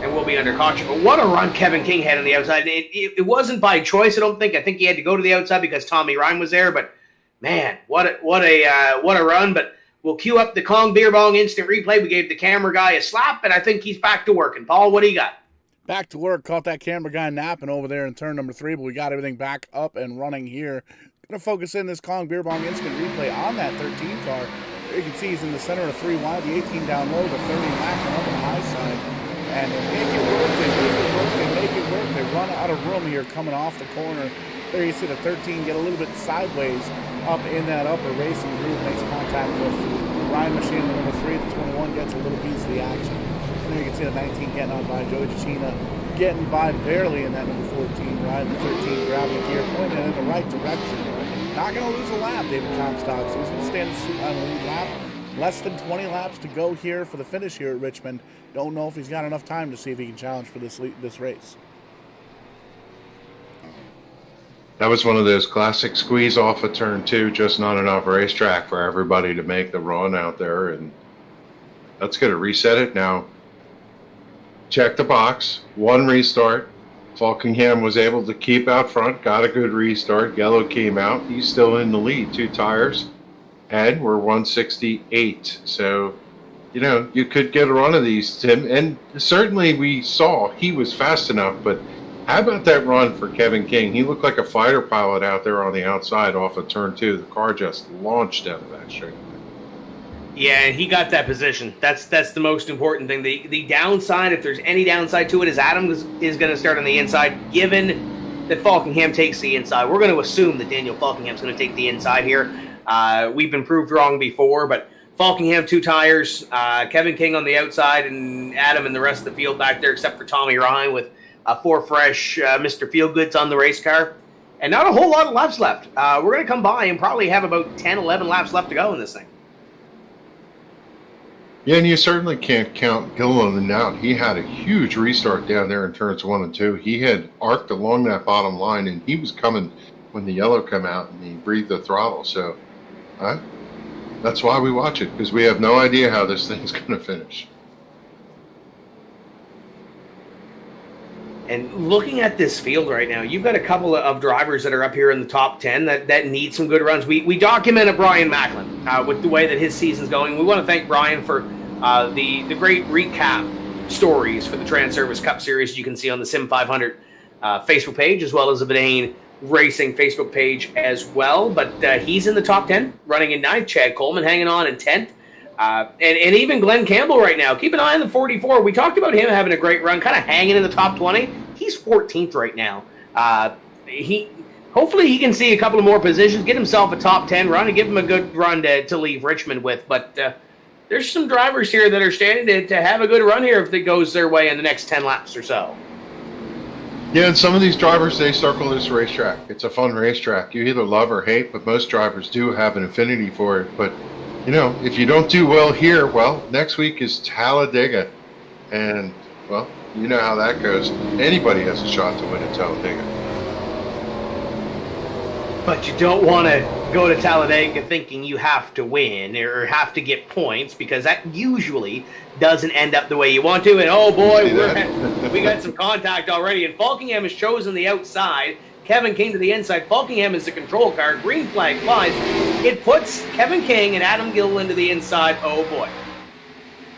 And we'll be under caution. But what a run Kevin King had on the outside. It wasn't by choice, I don't think. I think he had to go to the outside because Tommy Rhyne was there. But, man, what a run. But we'll cue up the Kong Beer Bong instant replay. We gave the camera guy a slap, and I think he's back to work. And, Paul, what do you got? Back to work. Caught that camera guy napping over there in turn number 3, but we got everything back up and running here. Going to focus in this Kong Beer Bong instant replay on that 13 car. There you can see he's in the center of 3 wide, the 18 down low, the 30 lap and up on the high side. And they make it work, they make it work. They run out of room here coming off the corner. There you see the 13 get a little bit sideways up in that upper racing groove, makes contact with the Rhyne machine in the number 3. The 21 gets a little piece of the action. And there you can see the 19 getting on by Joey Chicina, getting by barely in that number 14 ride. The 13 grabbing the gear, pointing in the right direction. Not going to lose a lap, David Comstock. So he's going to stand on the lead lap. Less than 20 laps to go here for the finish here at Richmond. Don't know if he's got enough time to see if he can challenge for this race. That was one of those classic squeeze off of turn 2, just not enough racetrack for everybody to make the run out there. And that's going to reset it now. Check the box. 1 restart. Falkingham was able to keep out front, got a good restart. Yellow came out. He's still in the lead. 2 tires. And we're 168. So you could get a run of these, Tim. And certainly we saw he was fast enough, but how about that run for Kevin King? He looked like a fighter pilot out there on the outside off of turn 2. The car just launched out of that straight. Yeah, and he got that position. That's the most important thing. The downside, if there's any downside to it, is Adam is going to start on the inside, given that Falkingham takes the inside. We're going to assume that Daniel Falkingham's going to take the inside here. We've been proved wrong before, but Falkingham 2 tires, Kevin King on the outside, and Adam and the rest of the field back there, except for Tommy Rhyne with 4 fresh Mr. Feelgoods on the race car. And not a whole lot of laps left. We're going to come by and probably have about 10, 11 laps left to go in this thing. Yeah, and you certainly can't count Gilliland out. He had a huge restart down there in turns 1 and 2. He had arced along that bottom line, and he was coming when the yellow came out, and he breathed the throttle. So that's why we watch it, because we have no idea how this thing's going to finish. And looking at this field right now, you've got a couple of drivers that are up here in the top 10 that need some good runs. We documented Brian Macklin with the way that his season's going. We want to thank Brian for the great recap stories for the Transervice Cup Series you can see on the SIM500 Facebook page, as well as the Vidane Racing Facebook page as well. But he's in the top 10, running in 9th. Chad Coleman hanging on in 10th. And even Glenn Campbell right now. Keep an eye on the 44. We talked about him having a great run, kind of hanging in the top 20. He's 14th right now. Hopefully he can see a couple of more positions, get himself a top 10 run, and give him a good run to leave Richmond with. But there's some drivers here that are standing to have a good run here if it goes their way in the next 10 laps or so. Yeah, and some of these drivers, they circle this racetrack. It's a fun racetrack. You either love or hate, but most drivers do have an affinity for it. But if you don't do well here, well, next week is Talladega. And, well, you know how that goes. Anybody has a shot to win at Talladega. But you don't want to go to Talladega thinking you have to win or have to get points, because that usually doesn't end up the way you want to. And, oh, boy, we got some contact already. And Falkingham has chosen the outside. Kevin King to the inside. Falkingham is the control car. Green flag flies. It puts Kevin King and Adam Gilliland to the inside. Oh, boy.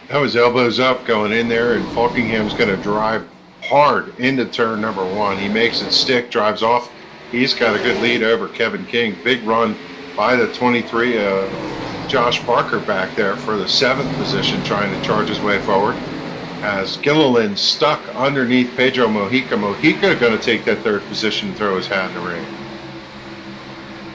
That was elbows up going in there, and Falkingham's going to drive hard into turn number 1. He makes it stick, drives off. He's got a good lead over Kevin King. Big run by the 23, Josh Parker back there for the 7th position, trying to charge his way forward. As Gilliland stuck underneath Pedro Mojica. Mojica going to take that 3rd position and throw his hat in the ring.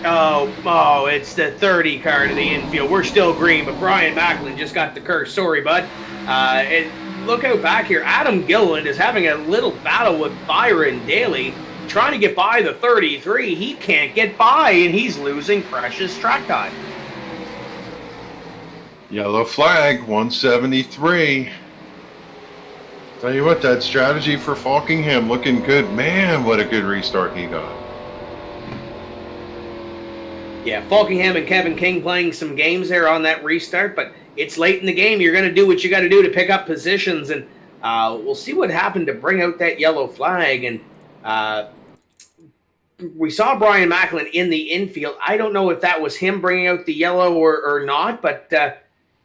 Oh, it's the 30 car to the infield. We're still green, but Brian Macklin just got the curse. Sorry, bud. And look out back here. Adam Gilliland is having a little battle with Byron Daley, trying to get by the 33. He can't get by, and he's losing precious track time. Yellow flag, 173. Tell you what, that strategy for Falkingham looking good. Man, what a good restart he got. Yeah, Falkingham and Kevin King playing some games there on that restart, but it's late in the game. You're going to do what you got to do to pick up positions, and we'll see what happened to bring out that yellow flag. And we saw Brian Macklin in the infield. I don't know if that was him bringing out the yellow or not, but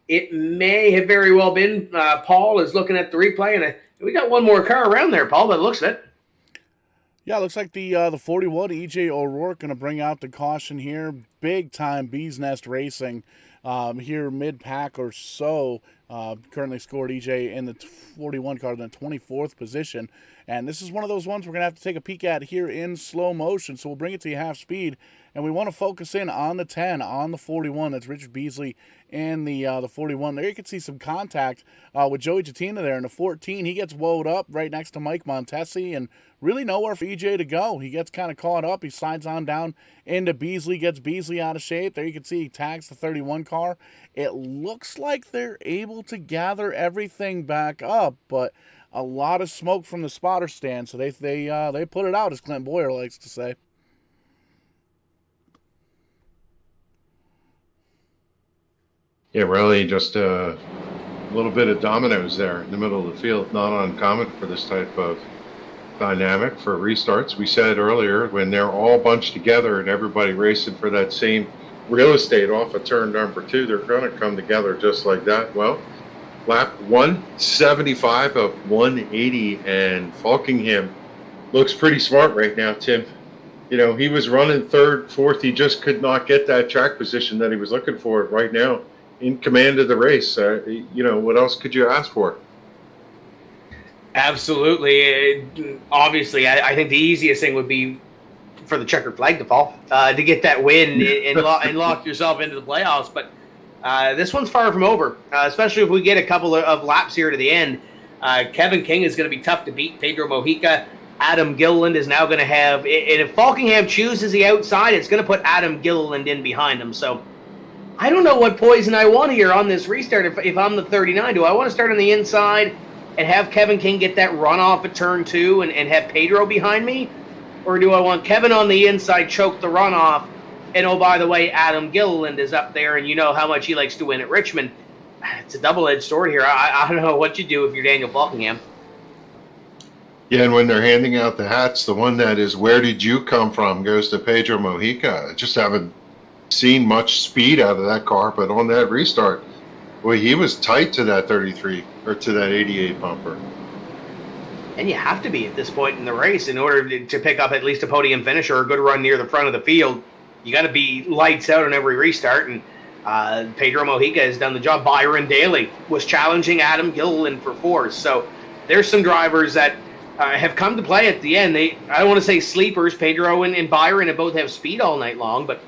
it may have very well been. Paul is looking at the replay, and we got one more car around there, Paul, by the looks of it. Yeah, it looks like the 41, E.J. O'Rourke, going to bring out the caution here. Big-time Bees Nest Racing here mid-pack or so. Currently scored E.J. in the 41 car in the 24th position. And this is one of those ones we're going to have to take a peek at here in slow motion. So we'll bring it to you half speed. And we want to focus in on the 10, on the 41. That's Richard Beasley and the 41. There you can see some contact with Joey Jatina there. In the 14, he gets woed up right next to Mike Montesi, and really nowhere for EJ to go. He gets kind of caught up. He slides on down into Beasley, gets Beasley out of shape. There you can see he tags the 31 car. It looks like they're able to gather everything back up, but a lot of smoke from the spotter stand, so they put it out, as Clint Boyer likes to say. Yeah, really just a little bit of dominoes there in the middle of the field. Not uncommon for this type of dynamic for restarts. We said earlier, when they're all bunched together and everybody racing for that same real estate off of turn number 2, they're going to come together just like that. Well, Lap 175 of 180, and Falkingham looks pretty smart right now, Tim. You know, he was running third, fourth. He just could not get that track position that he was looking for right now. In command of the race. You know, what else could you ask for? Absolutely. Obviously, I think the easiest thing would be for the checkered flag to fall, to get that win and lock yourself into the playoffs. But this one's far from over, especially if we get a couple of laps here to the end. Kevin King is going to be tough to beat. Pedro Mojica. Adam Gilliland is now going to have, and if Falkingham chooses the outside, it's going to put Adam Gilliland in behind him. So I don't know what poison I want here on this restart. If I'm the 39, do I want to start on the inside and have Kevin King get that runoff at turn 2 and have Pedro behind me? Or do I want Kevin on the inside, choke the runoff, and oh, by the way, Adam Gilliland is up there, and you know how much he likes to win at Richmond. It's a double-edged sword here. I don't know what you do if you're Daniel Falkingham. Yeah, and when they're handing out the hats, the one that is "Where did you come from?" goes to Pedro Mojica. I just haven't seen much speed out of that car, but on that restart, boy, he was tight to that 33 or to that 88 bumper. And you have to be at this point in the race in order to pick up at least a podium finish or a good run near the front of the field. You got to be lights out on every restart, and Pedro Mojica has done the job. Byron Daley was challenging Adam Gilliland for fourth. So there's some drivers that have come to play at the end. I don't want to say sleepers. Pedro and Byron have both have speed all night long, but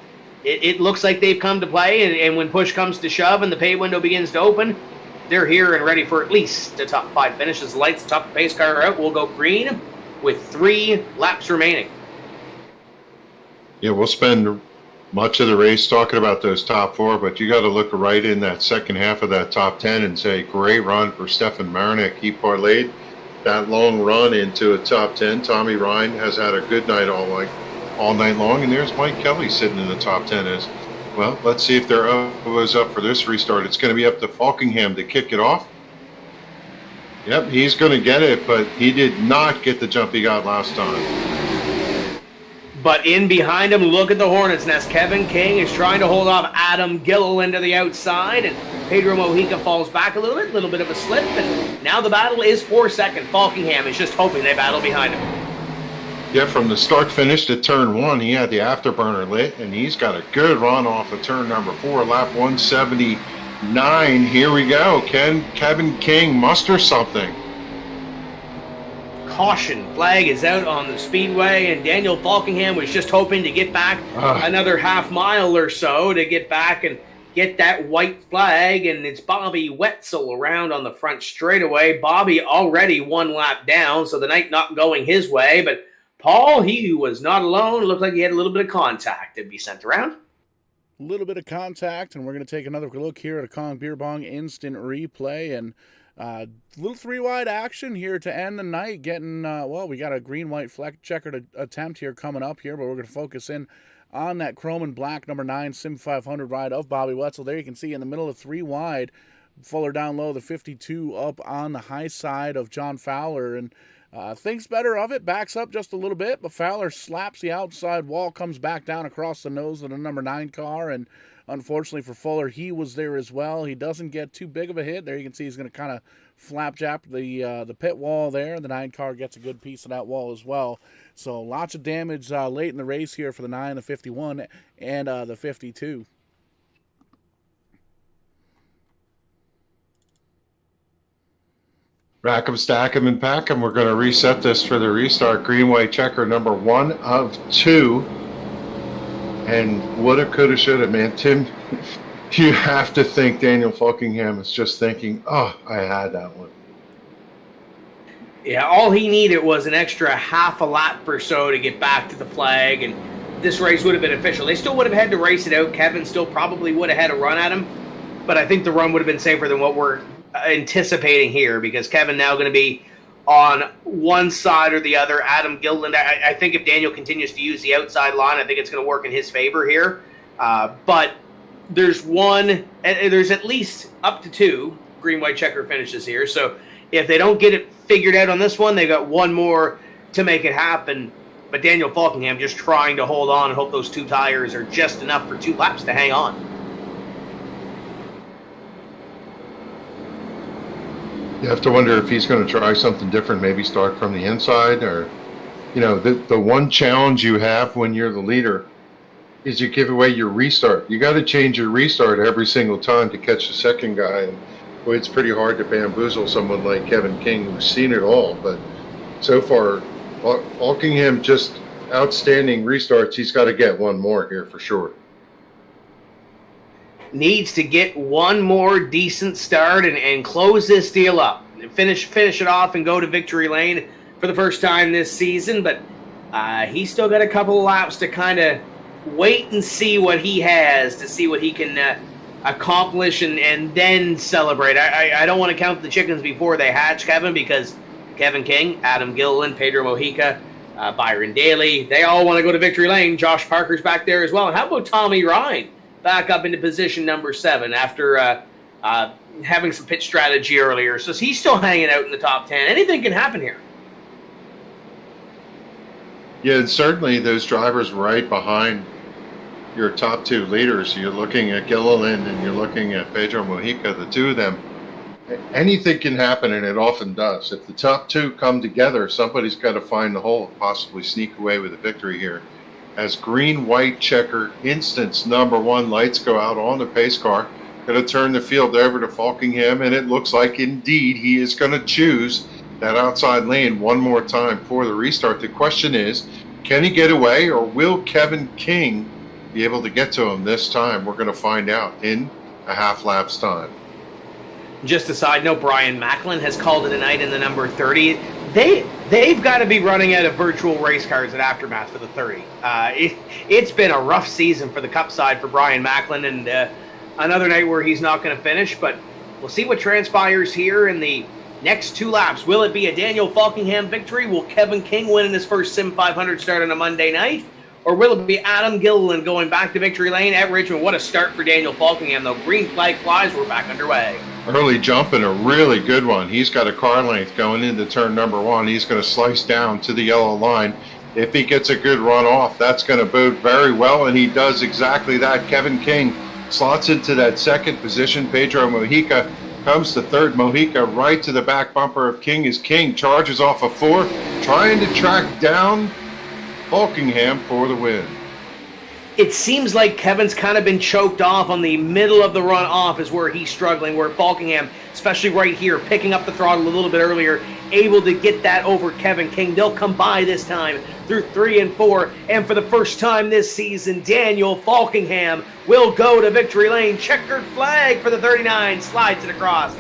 it looks like they've come to play, and when push comes to shove and the pay window begins to open, they're here and ready for at least the top 5 finishes. The lights, the top of the pace car are out. We'll go green with 3 laps remaining. Yeah, we'll spend much of the race talking about those top 4, but you got to look right in that second half of that top 10 and say, great run for Stefan Marinick. He parlayed that long run into a top 10. Tommy Rhyne has had a good night all night long, and there's Mike Kelly sitting in the top 10 as well. Let's see if they're up for this restart. It's going to be up to Falkingham to kick it off. Yep, he's going to get it, but he did not get the jump he got last time. But in behind him, look at the Hornets' nest. Kevin King is trying to hold off Adam Gilliland to the outside, and Pedro Mojica falls back a little bit of a slip, and now the battle is for second. Falkingham is just hoping they battle behind him. Yeah, from the start finish to turn 1, he had the afterburner lit, and he's got a good run off of turn number 4, lap 179. Here we go. Can Kevin King muster something? Caution flag is out on the speedway, and Daniel Falkingham was just hoping to get back another half mile or so to get back and get that white flag, and it's Bobby Wetzel around on the front straightaway. Bobby already 1 lap down, so the night not going his way, but Paul, he was not alone. It looked like he had a little bit of contact to be sent around. A little bit of contact, and we're going to take another look here at a Kong Beer Bong instant replay, and little 3-wide action here to end the night. Getting, we got a green-white fleck checkered attempt here coming up here, but we're going to focus in on that chrome and black number 9 SIM500 ride of Bobby Wetzel. There you can see in the middle of 3-wide, Fuller down low, the 52 up on the high side of John Fowler, and thinks better of it, backs up just a little bit, but Fowler slaps the outside wall, comes back down across the nose of the number 9 car, and unfortunately for Fuller, he was there as well. He doesn't get too big of a hit. There you can see he's going to kind of flapjack the pit wall there. The 9 car gets a good piece of that wall as well. So lots of damage late in the race here for the 9, the 51, and the 52. Rack 'em, stack 'em, and pack 'em. We're going to reset this for the restart. Green, white checker number 1 of 2. And woulda, coulda, shoulda, man. Tim, you have to think Daniel Falkingham is just thinking, oh, I had that one. Yeah, all he needed was an extra half a lap or so to get back to the flag, and this race would have been official. They still would have had to race it out. Kevin still probably would have had a run at him, but I think the run would have been safer than what we're anticipating here, because Kevin now going to be on one side or the other. Adam Gilliland, I think if Daniel continues to use the outside line, I think it's going to work in his favor here. But there's at least up to 2 green-white checker finishes here. So if they don't get it figured out on this one, they've got 1 more to make it happen. But Daniel Falkingham just trying to hold on and hope those 2 tires are just enough for 2 laps to hang on. You have to wonder if he's going to try something different, maybe start from the inside, or, the one challenge you have when you're the leader is you give away your restart. You got to change your restart every single time to catch the second guy. And boy, it's pretty hard to bamboozle someone like Kevin King, who's seen it all. But so far, Falkingham just outstanding restarts. He's got to get one more here for sure. Needs to get one more decent start and close this deal up. Finish it off and go to victory lane for the first time this season. But he's still got a couple of laps to kind of wait and see what he has, to see what he can accomplish and then celebrate. I don't want to count the chickens before they hatch, Kevin, because Kevin King, Adam Gilliland, Pedro Mojica, Byron Daley, they all want to go to victory lane. Josh Parker's back there as well. And how about Tommy Rhyne back up into position number 7 after having some pitch strategy earlier? So he's still hanging out in the top 10. Anything can happen here. Yeah, and certainly those drivers right behind your top 2 leaders. You're looking at Gilliland and you're looking at Pedro Mojica, the two of them. Anything can happen, and it often does. If the top 2 come together, somebody's got to find the hole and possibly sneak away with a victory here. As green-white checker instance number 1 lights go out on the pace car, going to turn the field over to Falkingham, and it looks like indeed he is going to choose that outside lane one more time for the restart. The question is, can he get away, or will Kevin King be able to get to him this time? We're going to find out in a half lap's time. Just a side note, Brian Macklin has called it a night in the number 30. They've got to be running out of virtual race cars at Aftermath for the 30. It's been a rough season for the Cup side for Brian Macklin, and another night where he's not going to finish, but we'll see what transpires here in the next 2 laps. Will it be a Daniel Falkingham victory? Will Kevin King win in his first SIM500 start on a Monday night? Or will it be Adam Gilliland going back to victory lane at Richmond? What a start for Daniel Falkingham, though. Green flag flies. We're back underway. Early jump and a really good one. He's got a car length going into turn number 1. He's going to slice down to the yellow line. If he gets a good run off, that's going to bode very well, and he does exactly that. Kevin King slots into that second position. Pedro Mojica comes to third. Mojica right to the back bumper of King as King charges off a 4, trying to track down Falkingham for the win. It seems like Kevin's kind of been choked off on the middle of the run off is where he's struggling, where Falkingham, especially right here, picking up the throttle a little bit earlier, able to get that over Kevin King. They'll come by this time through 3 and 4, and for the first time this season, Daniel Falkingham will go to victory lane. Checkered flag for the 39, slides it across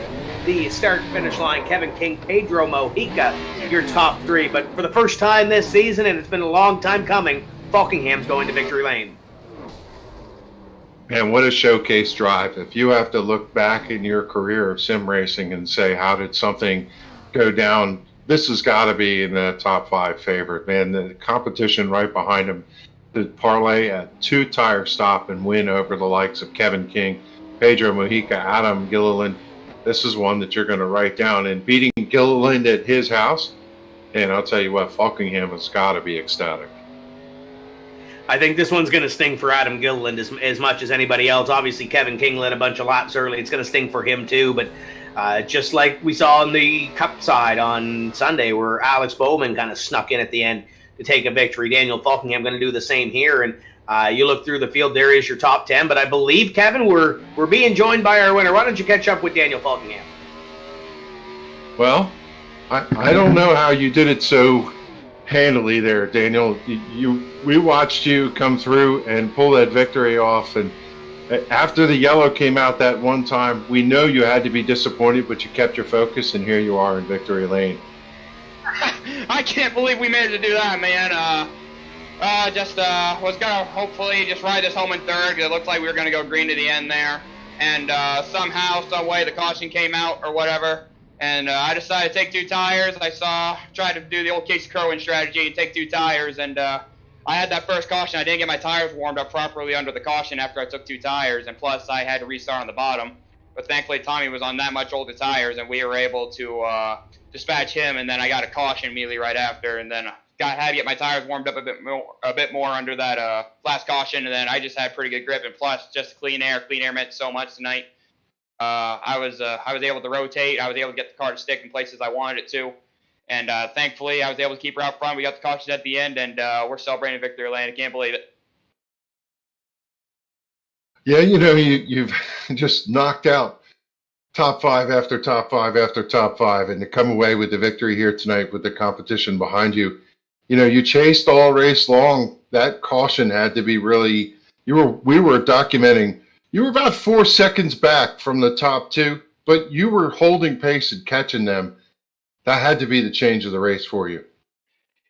the start-finish line. Kevin King, Pedro Mojica, your top 3. But for the first time this season, and it's been a long time coming, Falkingham's going to victory lane. Man, what a showcase drive. If you have to look back in your career of sim racing and say, how did something go down, this has got to be in the top 5 favorite. Man, the competition right behind him to parlay a 2-tire stop and win over the likes of Kevin King, Pedro Mojica, Adam Gilliland. This is one that you're going to write down. And beating Gilliland at his house, and I'll tell you what, Falkingham has got to be ecstatic. I think this one's going to sting for Adam Gilliland as much as anybody else. Obviously, Kevin King led a bunch of laps early. It's going to sting for him too. But just like we saw on the Cup side on Sunday, where Alex Bowman kind of snuck in at the end to take a victory, Daniel Falkingham going to do the same here. And you look through the field, there is your top 10. But I believe, Kevin, we're being joined by our winner. Why don't you catch up with Daniel Falkingham? Well, I don't know how you did it so handily there, Daniel. We watched you come through and pull that victory off, and after the yellow came out that one time, we know you had to be disappointed, but you kept your focus, and here you are in victory lane. I can't believe we managed to do that, man. Was gonna hopefully just ride this home in third. It looked like we were gonna go green to the end there, and somehow, some way, the caution came out or whatever. And I decided to take 2 tires. Tried to do the old Casey Kerwin strategy and take 2 tires. And I had that first caution. I didn't get my tires warmed up properly under the caution after I took 2 tires. And plus, I had to restart on the bottom. But thankfully, Tommy was on that much older tires, and we were able to dispatch him. And then I got a caution immediately right after. And then had to get my tires warmed up a bit more under that last caution. And then I just had pretty good grip. And plus, just clean air. Clean air meant so much tonight. I was able to rotate. I was able to get the car to stick in places I wanted it to. And thankfully, I was able to keep her out front. We got the caution at the end, and we're celebrating victory lane. I can't believe it. Yeah, you've just knocked out top five after top five after top five, and to come away with the victory here tonight with the competition behind you. You chased all race long. That caution had to be really. We were documenting. You were about 4 seconds back from the top two, but you were holding pace and catching them. That had to be the change of the race for you.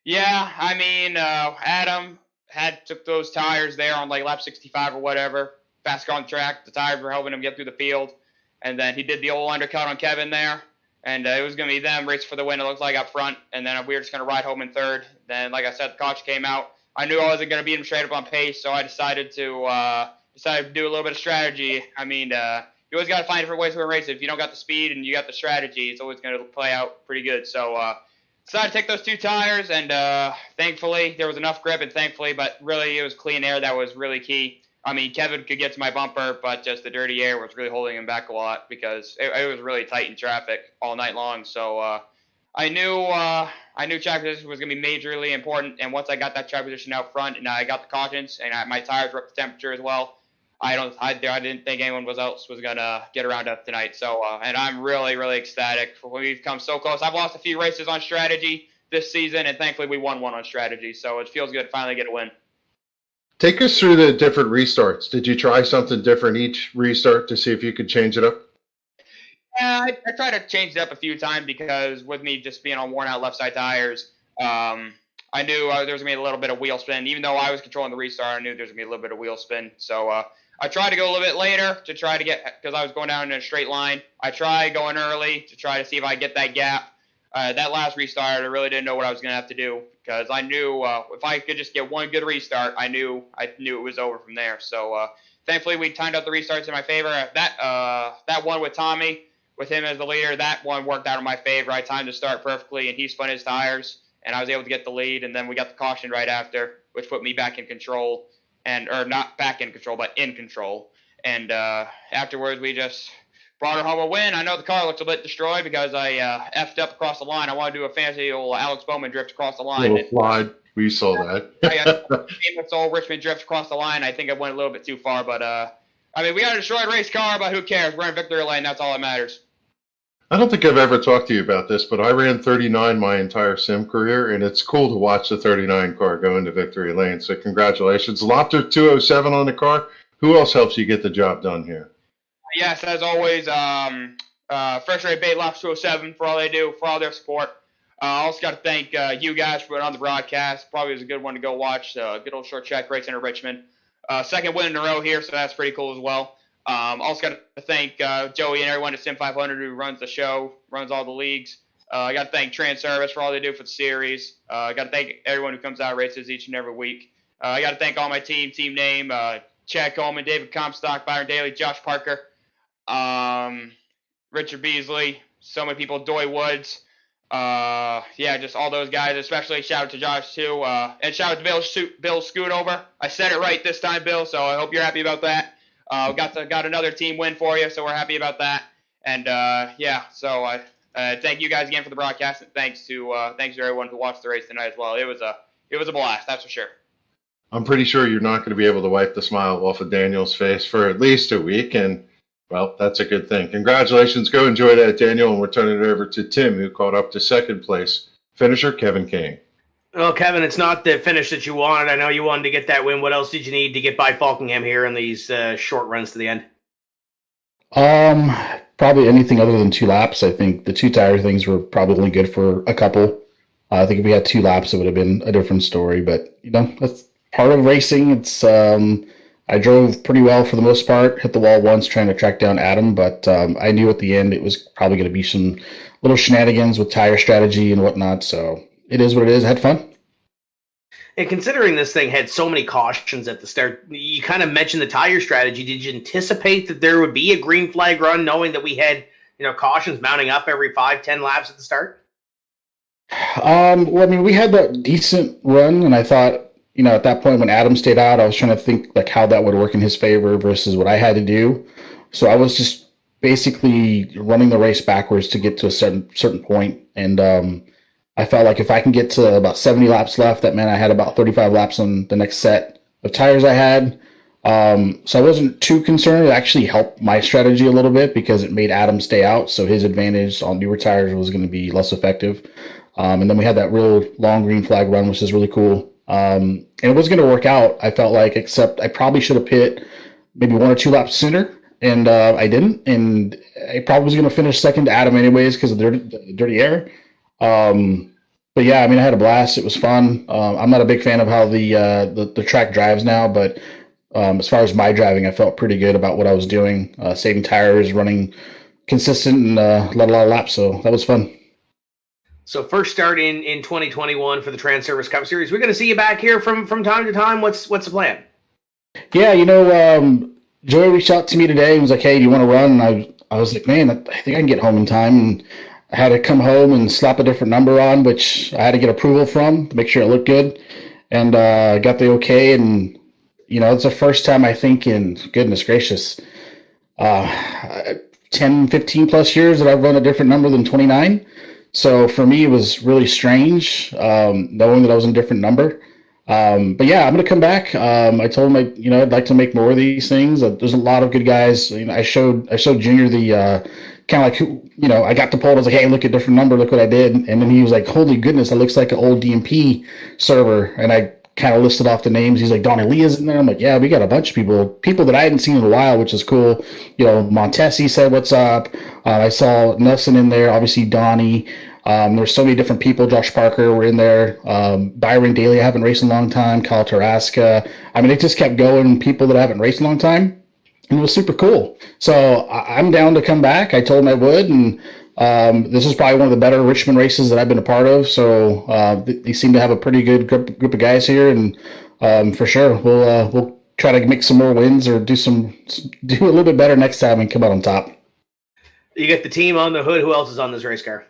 Yeah, I mean, Adam took those tires there on like lap 65 or whatever. Fast car on the track. The tires were helping him get through the field. And then he did the old undercut on Kevin there. And it was going to be them race for the win, it looked like, up front. And then we were just going to ride home in third. Then, like I said, the caution came out. I knew I wasn't going to beat him straight up on pace, so I decided to do a little bit of strategy. I mean, you always got to find different ways to win races. If you don't got the speed and you got the strategy, it's always going to play out pretty good. So decided to take those 2 tires, and thankfully there was enough grip, but really it was clean air that was really key. I mean, Kevin could get to my bumper, but just the dirty air was really holding him back a lot because it was really tight in traffic all night long. So I knew track position was going to be majorly important, and once I got that track position out front and I got the cautions and my tires were up to temperature as well, I didn't think anyone else was going to get around us tonight. So and I'm really, really ecstatic. We've come so close. I've lost a few races on strategy this season, and thankfully we won one on strategy. So it feels good to finally get a win. Take us through the different restarts. Did you try something different each restart to see if you could change it up? Yeah, I tried to change it up a few times because with me just being on worn out left side tires, I knew there was going to be a little bit of wheel spin. Even though I was controlling the restart, I knew there was going to be a little bit of wheel spin. So I tried to go a little bit later to try to get, because I was going down in a straight line. I tried going early to try to see if I get that gap. That last restart, I really didn't know what I was going to have to do because I knew if I could just get one good restart, I knew it was over from there. So thankfully, we timed out the restarts in my favor. That one with Tommy, with him as the leader, that one worked out in my favor. I timed the start perfectly, and he spun his tires, and I was able to get the lead. And then we got the caution right after, which put me back in control, or not back in control, but in control. And afterwards, we just brought her home a win. I know the car looks a bit destroyed because I effed up across the line. I want to do a fancy old Alex Bowman drift across the line. Little slide. We saw that. Famous old Richmond drift across the line. I think I went a little bit too far, but I mean, we got a destroyed race car, but who cares? We're in victory lane. That's all that matters. I don't think I've ever talked to you about this, but I ran 39 my entire sim career, and it's cool to watch the 39 car go into victory lane. So congratulations. Lopter 207 on the car. Who else helps you get the job done here? Yes, as always, Fresh Rate Bait Lopter 207 for all they do, for all their support. I also got to thank you guys for it on the broadcast. Probably was a good one to go watch. Good old short track race in Richmond. Second win in a row here, so that's pretty cool as well. Also got to thank Joey and everyone at SIM500 who runs the show, runs all the leagues. I got to thank Transervice for all they do for the series. I got to thank everyone who comes out races each and every week. I got to thank all my team name, Chad Coleman, David Comstock, Byron Daley, Josh Parker, Richard Beasley, so many people, Doy Woods. Yeah, just all those guys, especially shout out to Josh too. And shout out to Bill Scootover. I said it right this time, Bill, so I hope you're happy about that. Got another team win for you, so we're happy about that. And yeah, so thank you guys again for the broadcast, and thanks to everyone who watched the race tonight as well. It was a blast, that's for sure. I'm pretty sure you're not going to be able to wipe the smile off of Daniel's face for at least a week, and well, that's a good thing. Congratulations. Go enjoy that, Daniel, and we're turning it over to Tim, who caught up to second place finisher Kevin King. Well, Kevin, it's not the finish that you wanted. I know you wanted to get that win. What else did you need to get by Falkingham here in these short runs to the end? Probably anything other than 2 laps. I think the 2 tire things were probably only good for a couple. I think if we had 2 laps, it would have been a different story. But, that's part of racing. It's I drove pretty well for the most part, hit the wall once trying to track down Adam, but I knew at the end it was probably going to be some little shenanigans with tire strategy and whatnot, so it is what it is. I had fun. And considering this thing had so many cautions at the start, you kind of mentioned the tire strategy. Did you anticipate that there would be a green flag run, knowing that we had cautions mounting up every 5-10 laps at the start? Well, I mean, we had that decent run, and I thought, at that point when Adam stayed out, I was trying to think like how that would work in his favor versus what I had to do. So I was just basically running the race backwards to get to a certain point. And I felt like if I can get to about 70 laps left, that meant I had about 35 laps on the next set of tires I had. So I wasn't too concerned. It actually helped my strategy a little bit because it made Adam stay out. So his advantage on newer tires was going to be less effective. And then we had that real long green flag run, which is really cool. And it was going to work out, I felt like, except I probably should have pit maybe 1 or 2 laps sooner. And I didn't. And I probably was going to finish second to Adam anyways because of the dirty air. But yeah, I mean, I had a blast. It was fun. I'm not a big fan of how the track drives now, but as far as my driving, I felt pretty good about what I was doing, saving tires, running consistent, and led a lot of laps. So that was fun. So first start in 2021 for the Transervice Cup Series. We're going to see you back here from time to time. What's the plan? Yeah, Joey reached out to me today and was like, "Hey, do you want to run?" And I was like, "Man, I think I can get home in time." And I had to come home and slap a different number on, which I had to get approval from to make sure it looked good. And got the okay. And, it's the first time I think in, goodness gracious, 10, 15 plus years that I've run a different number than 29. So for me, it was really strange knowing that I was in a different number. But yeah, I'm going to come back. I told him I'd like to make more of these things. There's a lot of good guys. I showed Junior the kind of like, I got the poll. I was like, "Hey, look at different number. Look what I did." And then he was like, "Holy goodness, it looks like an old DMP server." And I kind of listed off the names. He's like, "Donnie Leah's in there." I'm like, "Yeah, we got a bunch of people that I hadn't seen in a while, which is cool." Montesi said, "What's up?" I saw Nelson in there, obviously Donnie. There's so many different people. Josh Parker were in there. Byron Daley, I haven't raced in a long time. Kyle Taraska. I mean, it just kept going. People that I haven't raced in a long time. And it was super cool. So I'm down to come back. I told him I would. And this is probably one of the better Richmond races that I've been a part of. So they seem to have a pretty good group of guys here. And for sure, we'll try to make some more wins or do a little bit better next time and come out on top. You get the team on the hood. Who else is on this race car?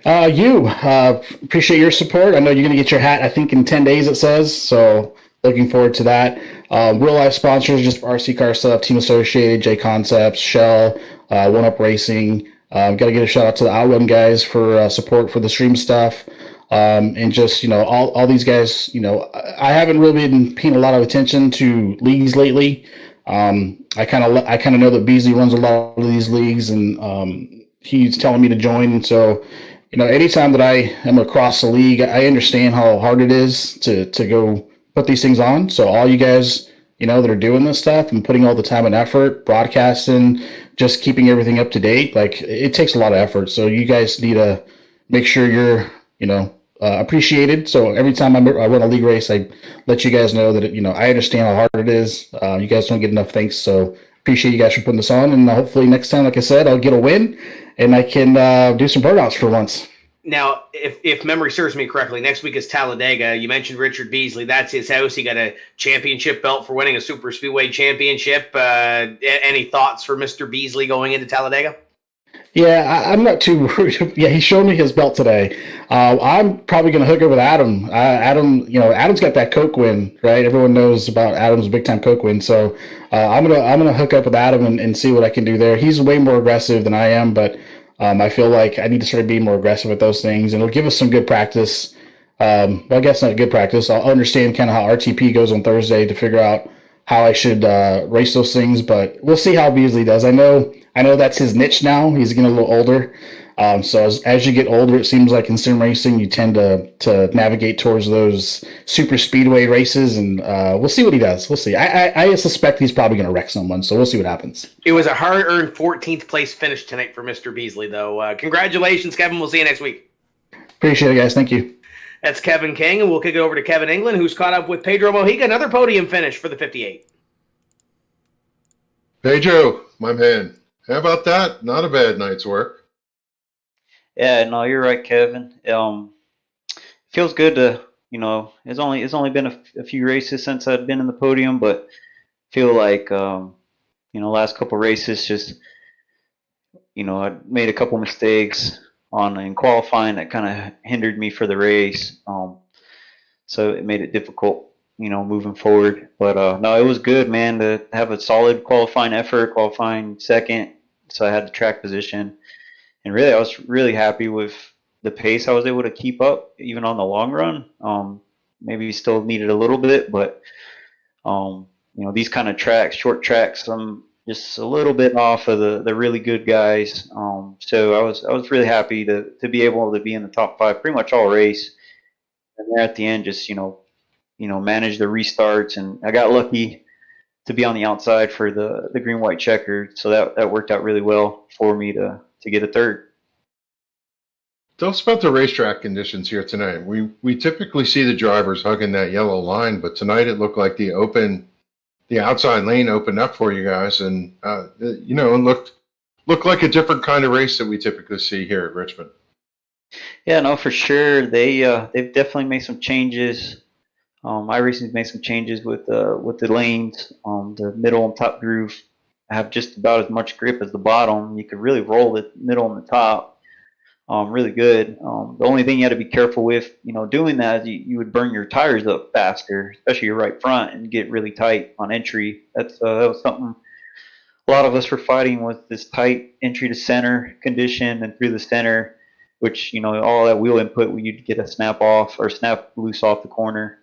Appreciate your support. I know you're going to get your hat, I think, in 10 days, it says. So looking forward to that. Real life sponsors, just RC Car Stuff, Team Associated, J Concepts, Shell, One Up Racing. Got to get a shout out to the Outrun guys for support for the stream stuff. And just, all these guys, I haven't really been paying a lot of attention to leagues lately. I kind of know that Beasley runs a lot of these leagues and he's telling me to join. So, anytime that I am across the league, I understand how hard it is to go put these things on. So all you guys, that are doing this stuff and putting all the time and effort, broadcasting, just keeping everything up to date, like it takes a lot of effort. So you guys need to make sure you're, appreciated. So every time I run a league race, I let you guys know that, I understand how hard it is. You guys don't get enough thanks. So appreciate you guys for putting this on. And hopefully next time, like I said, I'll get a win and I can do some burnouts for once. Now, if memory serves me correctly, next week is Talladega. You mentioned Richard Beasley. That's his house. He got a championship belt for winning a super speedway championship. Any thoughts for Mr. Beasley going into Talladega? Yeah, I'm not too worried. Yeah, he showed me his belt today. I'm probably going to hook up with Adam. Adam's got that Coke win, right? Everyone knows about Adam's big time Coke win. So I'm gonna hook up with Adam and see what I can do there. He's way more aggressive than I am, but I feel like I need to start being more aggressive with those things, and it'll give us some good practice. Well, I guess not good practice. I'll understand kind of how RTP goes on Thursday to figure out how I should race those things, but we'll see how Beasley does. I know that's his niche now. He's getting a little older. So as you get older, it seems like in sim racing, you tend to navigate towards those super speedway races, and we'll see what he does. We'll see. I suspect he's probably going to wreck someone, so we'll see what happens. It was a hard-earned 14th place finish tonight for Mr. Beasley, though. Congratulations, Kevin. We'll see you next week. Appreciate it, guys. Thank you. That's Kevin King, and we'll kick it over to Kevin England, who's caught up with Pedro Mojica, another podium finish for the 58. Pedro, my man. How about that? Not a bad night's work. Yeah, no, you're right, Kevin. Feels good to, it's only been a few races since I've been in the podium, but feel like, last couple races just, I made a couple mistakes in qualifying that kind of hindered me for the race. So it made it difficult, moving forward. But no, it was good, man, to have a solid qualifying effort, qualifying second, so I had the track position. And really, I was really happy with the pace I was able to keep up, even on the long run. Maybe still needed a little bit, but these kind of tracks, short tracks, I'm just a little bit off of the really good guys. So I was really happy to be able to be in the top 5 pretty much all race. And there at the end, just manage the restarts, and I got lucky to be on the outside for the green white checker, so that worked out really well for me to get a third. Tell us about the racetrack conditions here tonight. We typically see the drivers hugging that yellow line, but tonight it looked like the outside lane opened up for you guys, and it looked like a different kind of race that we typically see here at Richmond. Yeah, no, for sure. They've definitely made some changes. iRacing's made some changes with the lanes. The middle and top groove have just about as much grip as the bottom. You could really roll the middle and the top really good. The only thing you had to be careful with, doing that is you would burn your tires up faster, especially your right front, and get really tight on entry. That was something a lot of us were fighting with, this tight entry to center condition and through the center, which, all that wheel input, you'd get a snap off or snap loose off the corner.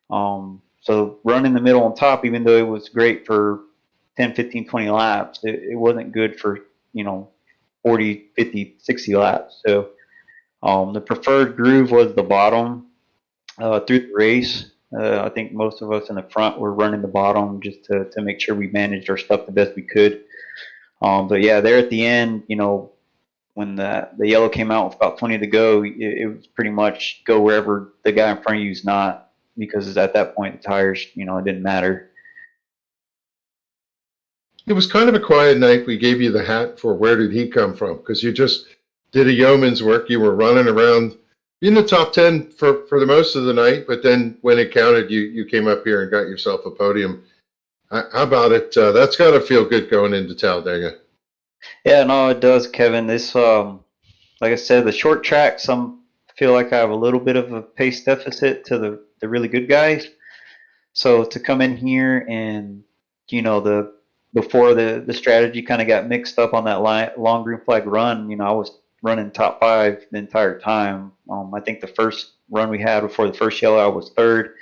So running the middle and top, even though it was great for 10, 15, 20 laps, it wasn't good for, 40, 50, 60 laps. So the preferred groove was the bottom through the race. I think most of us in the front were running the bottom just to make sure we managed our stuff the best we could. But yeah, there at the end, when the yellow came out with about 20 to go, it was pretty much go wherever the guy in front of you is not, because at that point the tires, it didn't matter. It was kind of a quiet night. We gave you the hat for where did he come from, because you just did a yeoman's work. You were running around in the top 10 for the most of the night, but then when it counted, you came up here and got yourself a podium. How about it? That's got to feel good going into Talladega. Yeah, no, it does, Kevin. This, like I said, the short tracks, I feel like I have a little bit of a pace deficit to the really good guys. So to come in here and, before the strategy kind of got mixed up on that long green flag run, I was running top 5 the entire time. I think the first run we had before the first yellow, I was third.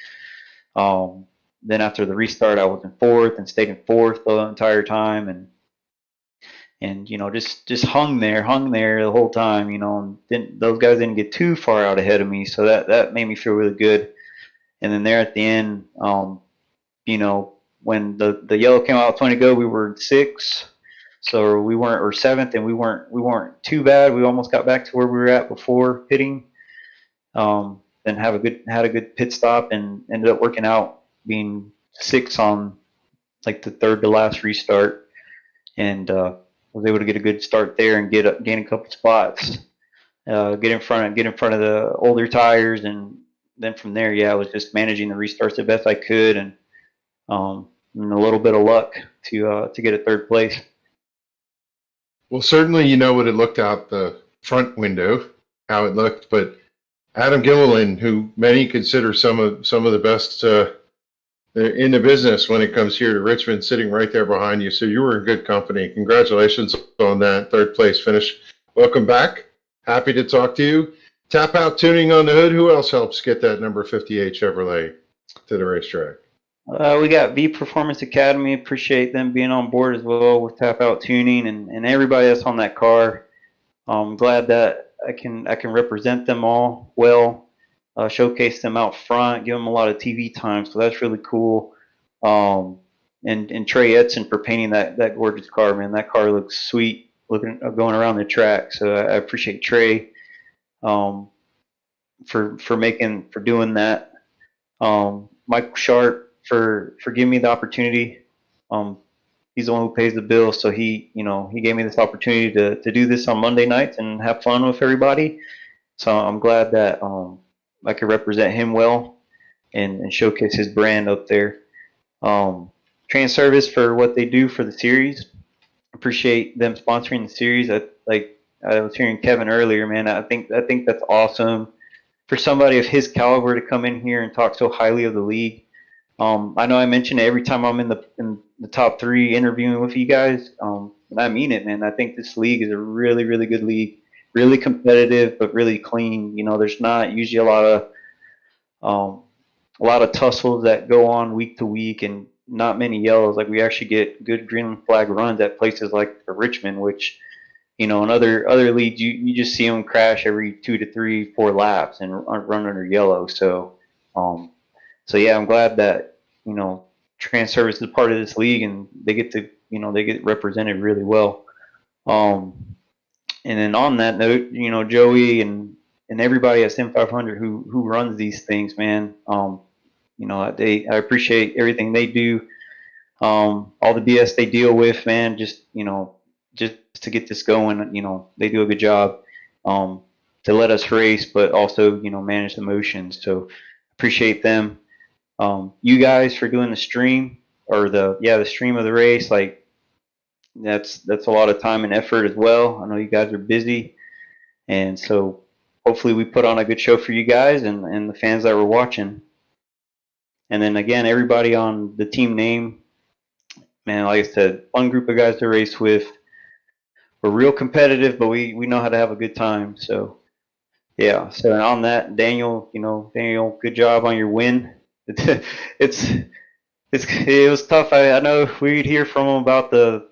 Then after the restart, I was in fourth and stayed in fourth the entire time, and just hung there the whole time, and those guys didn't get too far out ahead of me, so that made me feel really good. And then there at the end, when the yellow came out with 20 to go, we were 6th, so we weren't, or 7th, and we weren't too bad. We almost got back to where we were at before pitting. Then had a good pit stop and ended up working out being 6th on like the third to last restart, and was able to get a good start there and gain a couple spots, get in front of the older tires, and then from there, I was just managing the restarts the best I could, and a little bit of luck to get a third place. Well, certainly what it looked out the front window, how it looked, but Adam Gilliland, who many consider some of the best in the business when it comes here to Richmond, sitting right there behind you. So you were in good company. Congratulations on that third place finish. Welcome back. Happy to talk to you. Tap out tuning on the hood. Who else helps get that number 58 Chevrolet to the racetrack? We got V Performance Academy. Appreciate them being on board as well with tap out tuning and everybody that's on that car. I'm glad that I can represent them all well, showcase them out front, give them a lot of TV time, so that's really cool. And Trey Edson for painting that gorgeous car, man. That car looks sweet going around the track. So I appreciate Trey for doing that. Michael Sharp for giving me the opportunity. He's the one who pays the bill, so he gave me this opportunity to do this on Monday nights and have fun with everybody. So I'm glad that I could represent him well and showcase his brand up there. Transervice for what they do for the series. Appreciate them sponsoring the series. I was hearing Kevin earlier, man. I think that's awesome for somebody of his caliber to come in here and talk so highly of the league. I know I mention it every time I'm in the top 3 interviewing with you guys. And I mean it, man. I think this league is a really, really good league, really competitive, but really clean. There's not usually a lot of tussles that go on week to week, and not many yellows. Like, we actually get good green flag runs at places like Richmond, which, in other leagues, you just see them crash every 2 to 3, 4 laps and run under yellow. So yeah, I'm glad that Transervice is part of this league, and they get to they get represented really well. And then on that note, Joey and everybody at SIM500 who runs these things, man. I appreciate everything they do. All the BS they deal with, man. Just to get this going, they do a good job to let us race, but also manage the motions. So appreciate them. You guys for doing the stream, or the stream of the race. Like, that's a lot of time and effort as well. I know you guys are busy, and so hopefully we put on a good show for you guys and the fans that were watching. And then again, everybody on the team name, man, like I said, fun group of guys to race with. We're real competitive, but we know how to have a good time. So yeah. So on that, Daniel, good job on your win. It was tough. I know we'd hear from him about the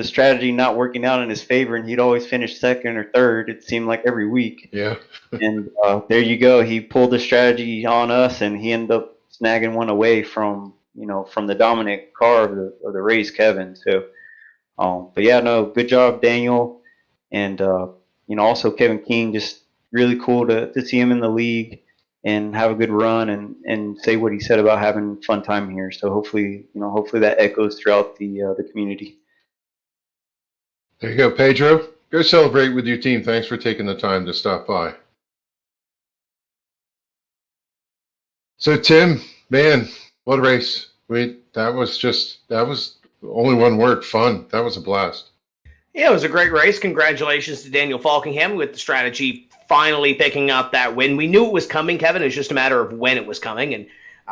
strategy not working out in his favor, and he'd always finish second or third. It seemed like every week. Yeah. And there you go. He pulled the strategy on us, and he ended up snagging one away from the dominant car of the race, Kevin. So, but yeah, no, good job, Daniel, and also Kevin King. Just really cool to see him in the league and have a good run and say what he said about having fun time here. So hopefully that echoes throughout the community. There you go, Pedro. Go celebrate with your team. Thanks for taking the time to stop by. So, Tim, man, what a race. That was only one word, fun. That was a blast. Yeah, it was a great race. Congratulations to Daniel Falkingham with the strategy finally picking up that win. We knew it was coming, Kevin. It was just a matter of when it was coming, and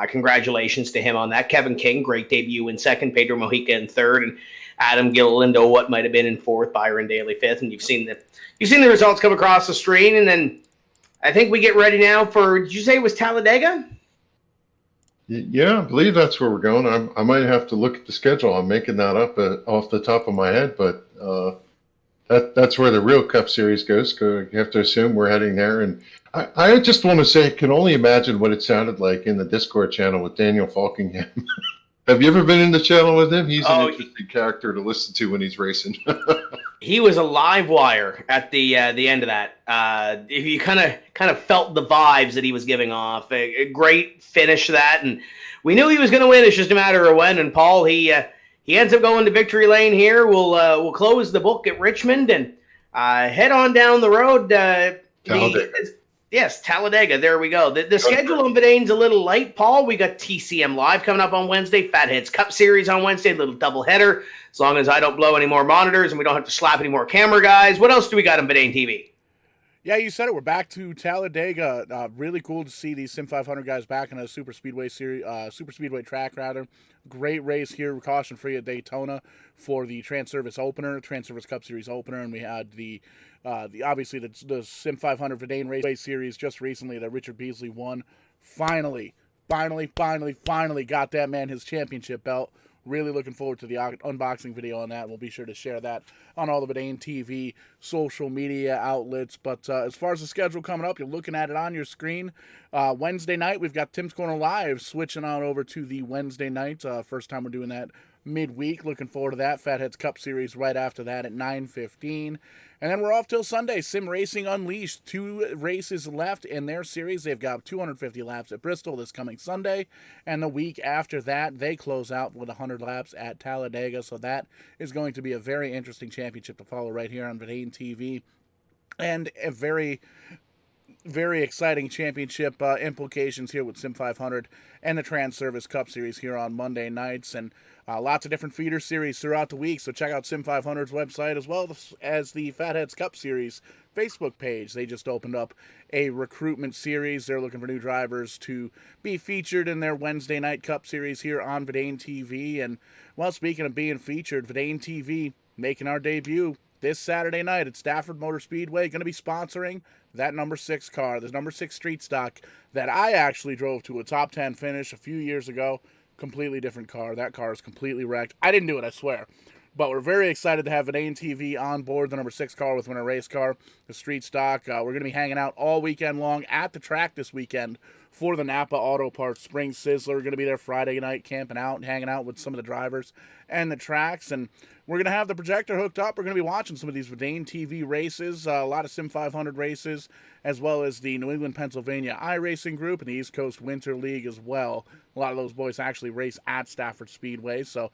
congratulations to him on that. Kevin King, great debut in second, Pedro Mojica in third, and Adam Gilliland, what might have been in fourth, Byron Daley fifth, and you've seen the results come across the screen. And then I think we get ready now for, did you say it was Talladega? Yeah, I believe that's where we're going. I might have to look at the schedule. I'm making that up off the top of my head, but that's where the real Cup Series goes. You have to assume we're heading there. And I just want to say, I can only imagine what it sounded like in the Discord channel with Daniel Falkingham. Have you ever been in the channel with him? He's an interesting character to listen to when he's racing. He was a live wire at the end of that. You kind of felt the vibes that he was giving off. A great finish to that, and we knew he was going to win. It's just a matter of when. And Paul, he ends up going to victory lane here. We'll close the book at Richmond and head on down the road. Yes, Talladega. There we go. The schedule on Vidane's a little light, Paul. We got TCM Live coming up on Wednesday, Fatheads Cup Series on Wednesday, little doubleheader. As long as I don't blow any more monitors and we don't have to slap any more camera guys. What else do we got on Vidane TV? Yeah, you said it. We're back to Talladega. Really cool to see these SIM500 guys back in a super speedway track rather. Great race here, caution free at Daytona for the Transervice opener, Transervice Cup Series opener, and we had the obviously the SIM500 Vidane Raceway Series just recently that Richard Beasley won. Finally got that man his championship belt. Really looking forward to the unboxing video on that. We'll be sure to share that on all the Vidane TV social media outlets. But as far as the schedule coming up, you're looking at it on your screen. Wednesday night, we've got Tim's Corner Live switching on over to the Wednesday night. First time we're doing that midweek. Looking forward to that. Fatheads Cup Series right after that at 9:15. And then we're off till Sunday. Sim Racing Unleashed. 2 races left in their series. They've got 250 laps at Bristol this coming Sunday. And the week after that, they close out with 100 laps at Talladega. So that is going to be a very interesting championship to follow right here on Vidane TV. And a very, very exciting championship implications here with SIM500 and the Transervice Cup Series here on Monday nights. And lots of different feeder series throughout the week, so check out SIM500's website as well as the Fatheads Cup Series Facebook page. They just opened up a recruitment series. They're looking for new drivers to be featured in their Wednesday night Cup series here on Verdane TV. And, well, speaking of being featured, Verdane TV making our debut this Saturday night at Stafford Motor Speedway. Going to be sponsoring that number 6 car, the number 6 street stock that I actually drove to a top 10 finish a few years ago. Completely different car. That car is completely wrecked. I didn't do it, I swear. But we're very excited to have Verdane TV on board the number 6 car with Winter Race Car, the street stock. We're going to be hanging out all weekend long at the track this weekend for the Napa Auto Parts Spring Sizzler. We're going to be there Friday night camping out and hanging out with some of the drivers and the tracks. And we're going to have the projector hooked up. We're going to be watching some of these Verdane TV races, a lot of SIM500 races, as well as the New England, Pennsylvania iRacing Group and the East Coast Winter League as well. A lot of those boys actually race at Stafford Speedway. So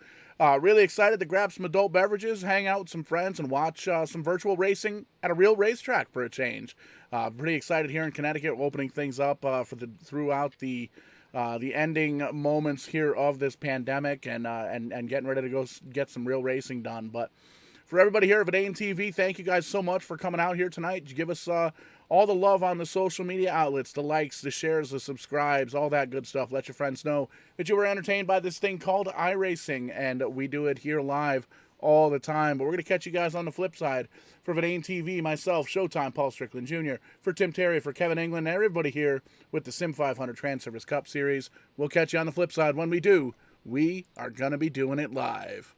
really excited to grab some adult beverages, hang out with some friends, and watch some virtual racing at a real racetrack for a change. Pretty excited here in Connecticut, opening things up throughout the ending moments here of this pandemic, and getting ready to go get some real racing done. But for everybody here at Verdane TV, thank you guys so much for coming out here tonight. You give us all the love on the social media outlets, the likes, the shares, the subscribes, all that good stuff. Let your friends know that you were entertained by this thing called iRacing, and we do it here live all the time. But we're going to catch you guys on the flip side. For Verdane TV, myself, Showtime, Paul Strickland Jr., for Tim Terry, for Kevin England, and everybody here with the SIM500 Transervice Cup Series. We'll catch you on the flip side. When we do, we are going to be doing it live.